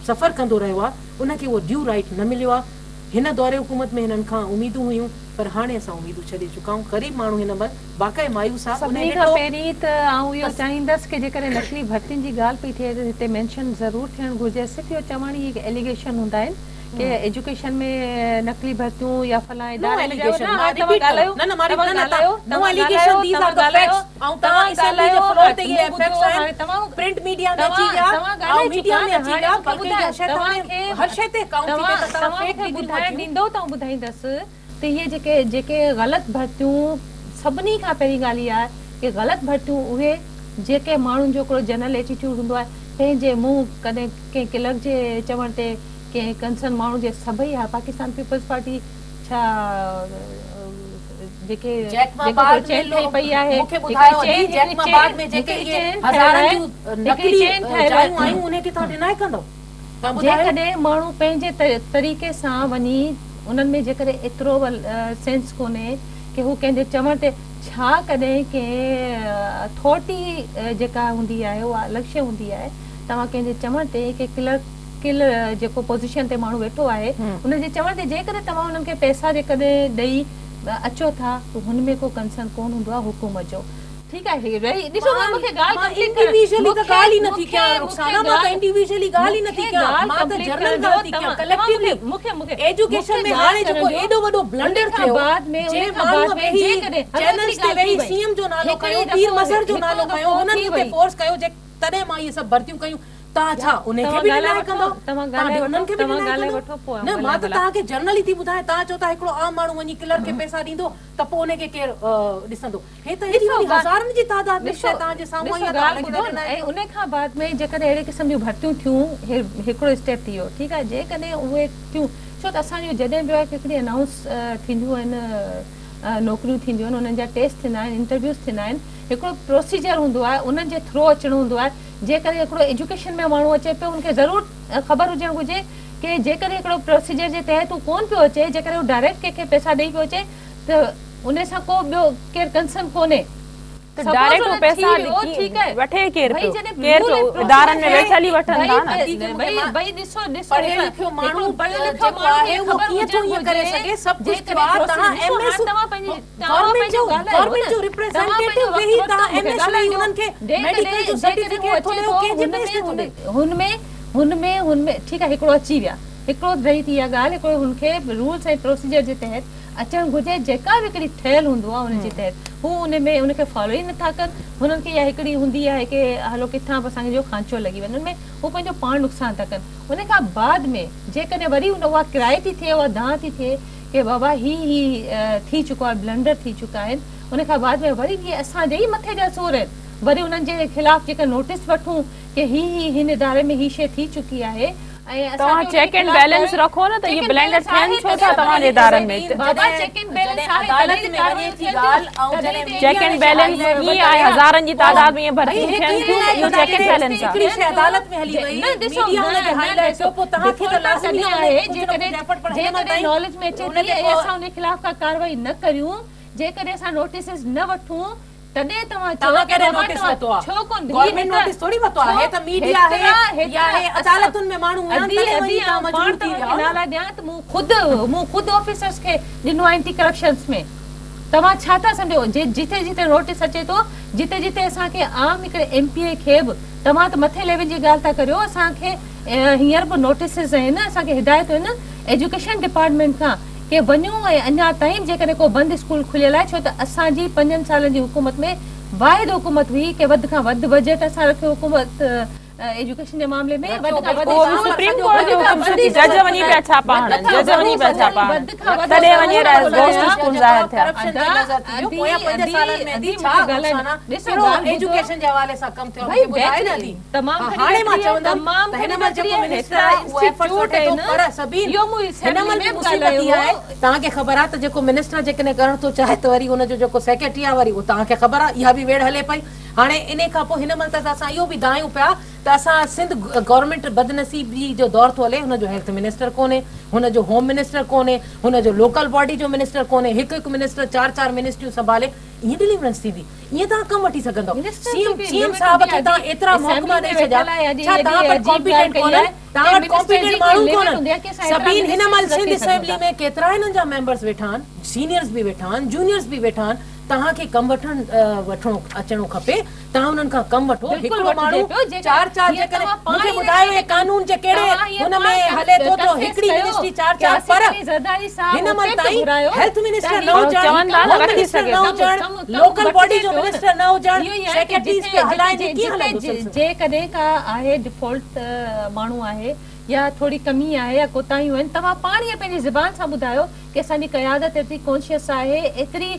सफ़र कंदो रहियो आहे, उनखे उहो ड्यू राइट न मिलियो आहे। हिन दौरे हुकूमत में हिननि खां उमीदूं हुयूं, पर हाणे असां उमीदूं छॾे चुका आहियूं। ग़रीब माण्हू हिन महिल वाक़ई मायूस आहे। सभिनी खां पहिरीं त आउं इहो चाहींदसि की जेकॾहिं नकली भर्तियुनि जी ॻाल्हि पई थिए त हिते मेंशन ज़रूरु थियणु घुरिजे। सिर्फ़ु इहो चवण ई एलिगेशन हूंदा आहिनि कि एजुकेशन में नकली भर्तियूं या फलाणे इदारे में ॿुधाईंदसि त इहे जेके ग़लति भर्तियूं, सभिनी खां पहिरीं ॻाल्हि इहा आहे कि ग़लति भर्तियूं उहे जेके माण्हुनि जो हिकिड़ो जनरल एटीट्यूड हूंदो आहे, कंहिंजे मुंहुं कॾहिं कंहिं क्लर्क जे चवण ते कंहिं कंसर्न माण्हू जे सभई आहे। पाकिस्तान पीपल्स पार्टी छा जेके चेन ठही पई आहे, जेकॾहिं माण्हू पंहिंजे तरीक़े सां वञी उन्हनि में जेकॾहिं एतिरो सेंस कोन्हे कि हू कंहिंजे चवण ते छा कॾहिं कंहिं अथॉरिटी जेका हूंदी आहे उहा लक्ष्य हूंदी आहे। तव्हां कंहिंजे चवण ते कि किल जेको पोज़ीशन ते माण्हू वेठो आहे उनजे चवण ते जेकॾहिं तव्हां उन्हनि खे पैसा जेकॾहिं ॾेई अचो था त हुनमें को कंसर्न कोन हूंदो आहे हुकूमत जो। ठीकु आहे, ॾिसो मूंखे ॻाल्हि इंडिविजुअली त ॻाल्हि ई नथी कयां, रुखसाना मां त इंडिविजुअली ॻाल्हि ई नथी कयां, मां त जनरल ॻाल्हि थी कयां, कलेक्टिवली मूंखे एजुकेशन में हाणे जेको एॾो वॾो ब्लंडर थियो बाद में जे माण्हू वेही चैनल्स ते वेही सीएम जो नालो कयो, पीर मज़हर जो नालो कयो, हुननि ते फोर्स कयो जे तॾहिं मां इहे सभु भर्तियूं कयूं। तव्हां छा उनखे बि ॻाल्हाए कंदो? तव्हां ॻाल्हाए वठो पोइ न, मां त तव्हांखे जनरली थी ॿुधायां। तव्हां चओ था हिकिड़ो आम माण्हू वञी क्लर्क खे पैसा ॾींदो त पोइ उनखे केरु ॾिसंदो? हे त एॾी वॾी हज़ारनि जी तादाद में तव्हांजे साम्हूं ऐं उन खां बाद में जेकॾहिं अहिड़े क़िस्म जूं भर्तियूं थियूं, हिकिड़ो स्टेप थी वियो। ठीकु आहे, जेकॾहिं उहे थियूं, छो त असांजो जॾहिं बि आहे हिकिड़ी अनाउंस थींदियूं आहिनि, नौकरियूं थींदियूं आहिनि, उन्हनि जा टेस्ट थींदा आहिनि, इंटरव्यूज़ थींदा आहिनि, हिकिड़ो प्रोसीजर हूंदो आहे, उन्हनि जे थ्रू अचिणो हूंदो आहे। जेकॾहिं हिकिड़ो एजुकेशन में माण्हू अचे पियो, उनखे ज़रूरु ख़बर हुजणु घुरिजे कि जेकॾहिं हिकिड़ो प्रोसीजर जे तहत हू कोन पियो अचे, जेकॾहिं हू डायरेक्ट कंहिंखे पैसा ॾेई पियो अचे त उन सां को ॿियो केरु कंसर्न कोन्हे। डायरेक्ट पैसा वठे केरु इदारनि में वेठल ई वठनि था न। भई ॾिसो पढ़ियो लिखियो माण्हू जेको आहे उहो कीअं थो ईअं करे सघे? सभु कुझु तव्हां एमएस गवर्नमेंट जो रिप्रेजेंटेटिव वेही तव्हां एमएस वेही उन्हनि खे मेडिकल जो सर्टिफिकेट थो ॾियो, कंहिंजे बेस ते थो ॾे? हुनमें ठीकु आहे, हिकिड़ो अची विया, हिकिड़ो रही थी इहा ॻाल्हि, हिकिड़ो हुनखे रूल्स ऐं प्रोसीजर जे तहत अचणु घुरिजे। जेका बि हिकिड़ी ठहियलु हूंदो आहे उनजे तहत हू उनमें उनखे फॉलो ई नथा कनि। हुननि खे इहा हिकिड़ी हूंदी आहे कि हलो किथां बि असांजो खांचो लॻी वञे, उनमें हू पंहिंजो पाण नुक़सानु था कनि। उन खां बाद में जेकॾहिं वरी उहा किराए थी थिए, उहा दांह थी थिए कि बाबा ही थी चुको आहे, ब्लंडर थी चुका आहिनि, उन खां बाद में वरी इहे असांजे ई मथे जा सूर आहिनि, वरी उन्हनि जे ख़िलाफ़ जेका नोटिस वठूं कि हिन इदारे में ही शइ थी चुकी आहे। तव्हां चेक एंड बैलेंस रखो न त ये ब्लेंडर थियनि छो था तव्हांजे इदारनि में? बाबा चेक एंड बैलेंस अदालत में वञे थी ॻाल्हि, चेक एंड बैलेंस कीअं आहे? हज़ारनि जी तादाद में भर्ती थियनि थियूं, इहो चेक एंड बैलेंस आहे। हिकिड़ी शइ अदालत में हली वई, मीडिया हुनखे हाईलाइट कयो, पोइ तव्हांखे त लाज़मी आहे जेकॾहिं नॉलेज में अचे थी असां उन खिलाफ़ का कार्रवाई न करियूं, जेकॾहिं असां नोटिस न वठूं तॾहिं तव्हां कहिड़े नोटिस वरितो आहे? छो कोन गवर्नमेंट नोटिस थोड़ी वरितो आहे? त मीडिया आहे या आहे अदालतुनि में माण्हू नाला ॾियां त मूं ख़ुदि ऑफिसर्स खे ॾिनो आहे एंटी करप्शन्स में। तव्हां छा था सम्झो? जिते जिते नोटिस अचे थो, जिते जिते असांखे आम हिकिड़े एमपीए खे बि तव्हां त मथे लेवल जी ॻाल्हि था करियो, असांखे हींअर बि नोटिसिस आहिनि, असांखे हिदायतूं आहिनि एजुकेशन डिपार्टमेंट खां के वञो ऐं अञा ताईं जेकॾहिं को बंदि स्कूल खुलियल आहे, छो त असांजी 5 सालनि जी हुकूमत में वाहिद हुकूमत हुई कि वधि खां वधि बजट असां रखियो हुकूमत एजुकेशन जे मामले में, वधि खां वधि वो सुप्रीम कोर्ट जो हुकुम से जज वनी पे अच्छा पाहन, जज वनी पे अच्छा पाहन तडे वनी गोस्ट स्कूल ज़ाहिर थिया। करप्शन जी नज़र थी वियो पोयां 5 सालनि में दी छा ॻाल्हाइना ॾिसो एजुकेशन जे हवाले सां कम थियो मूंखे ॿुधाए न दी तमामु हाणे मां चवंदमि त हिन महिल जेको मिनिस्टर आहे उहो एफर्ट वठे थो, पर सभीन हिन महिल बि मुसीबत इहा आहे, तव्हांखे ख़बर आहे त जेको मिनिस्टर जेकॾहिं करण थो चाहे त वरी हुनजो जेको सेक्रेटरी आहे वरी उहो तव्हांखे ख़बर आहे इहा बि वेड़ हले पई। हाणे इन खां पोइ हिन महिल त असां इहो बि दायूं पिया त असां सिंध गवर्नमेंट बदनसीबी जो दौर थो हले, हुनजो हेल्थ मिनिस्टर कोन्हे, हुनजो होम मिनिस्टर कोन्हे, हुनजो लोकल बॉडी जो मिनिस्टर कोन्हे, हिकु मिनिस्टर 4 मिनिस्ट्रियूं संभाले, ईअं डिलीवरेंस थींदी, ईअं तव्हां कमु वठी सघंदव। सीएम साहब खे तव्हां एतिरा महकमा ॾेई छॾिया, छा तव्हां वटि कॉम्पिटेंट कोन्हनि, तव्हां वटि कॉम्पिटेंट माण्हू कोन्हनि? सभिनि हिन महिल सिंध असेंबली में केतिरा हिननि जा मेंबर्स वेठा आहिनि, सीनियर्स बि वेठा आहिनि, जूनियर्स बि वेठा आहिनि, तव्हांखे कमु वठणो अचणो खपे, तव्हां हुननि खां कमु वठो। हिकिड़ो माण्हू 4 जेकॾहिं मूंखे ॿुधायो हे कानून जे कहिड़े हुन में हले थो त हिकिड़ी मिनिस्ट्री 4 पर हिन महिल ताईं हेल्थ मिनिस्टर न हुजण, होम मिनिस्टर न हुजण, लोकल बॉडी जो मिनिस्टर न हुजण, सेक्रेटरीज खे हलाइण कीअं हलंदो? जेकॾहिं का आहे डिफॉल्ट माण्हू आहे या थोड़ी कमी आहे या कोताहियूं आहिनि, तव्हां पाण ई पंहिंजी ज़बान सां ॿुधायो कि असांजी क़यादत एतिरी कॉन्शियस आहे, एतिरी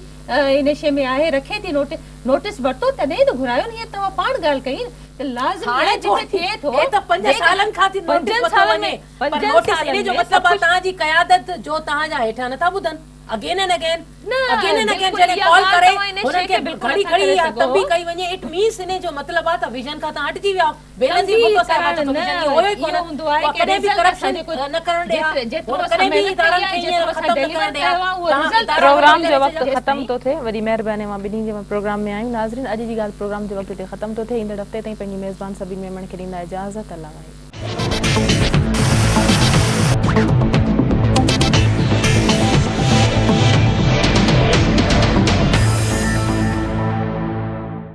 इन शइ में आहे, रखे थी नोटिस वरितो तॾहिं त घुरायो न, हीअं तव्हां पाण ॻाल्हि कई त लाज़िम आहे जिथे थिए थो। हे त 5 सालनि खां थी नोटिस वठो वञे, पर नोटिस इन जो मतिलबु आहे तव्हांजी क़यादत जो तव्हांजा हेठा नथा ॿुधनि, अगेन एंड अगेन जॾहिं कॉल करे हुननि खे घड़ी घड़ी तंबी कई वञे, इट मीन्स इन जो मतिलबु आहे त विजन खां तव्हां हटिजी विया, बेनज़ीर भुट्टो साहिब वटि त विजन इहो हुयो ई कोन, उहा कॾहिं बि करप्शन न करण ॾिया, कॾहिं बि इदारनि खे ईअं ख़तम न करण ॾिया। प्रोग्राम जो वक़्तु ख़त्म थो थिए, वरी महिरबानी मां ॿिन्ही जे प्रोग्राम में आहियूं। नाज़रीन, अॼु जी ॻाल्हि प्रोग्राम जो वक़्तु हिते ख़त्म थो थिए। ईंदड़ हफ़्ते ताईं पंहिंजी मेज़बान सभिनी मेमण खे ॾींदा इजाज़त। अल्लाह वाहिगुरु।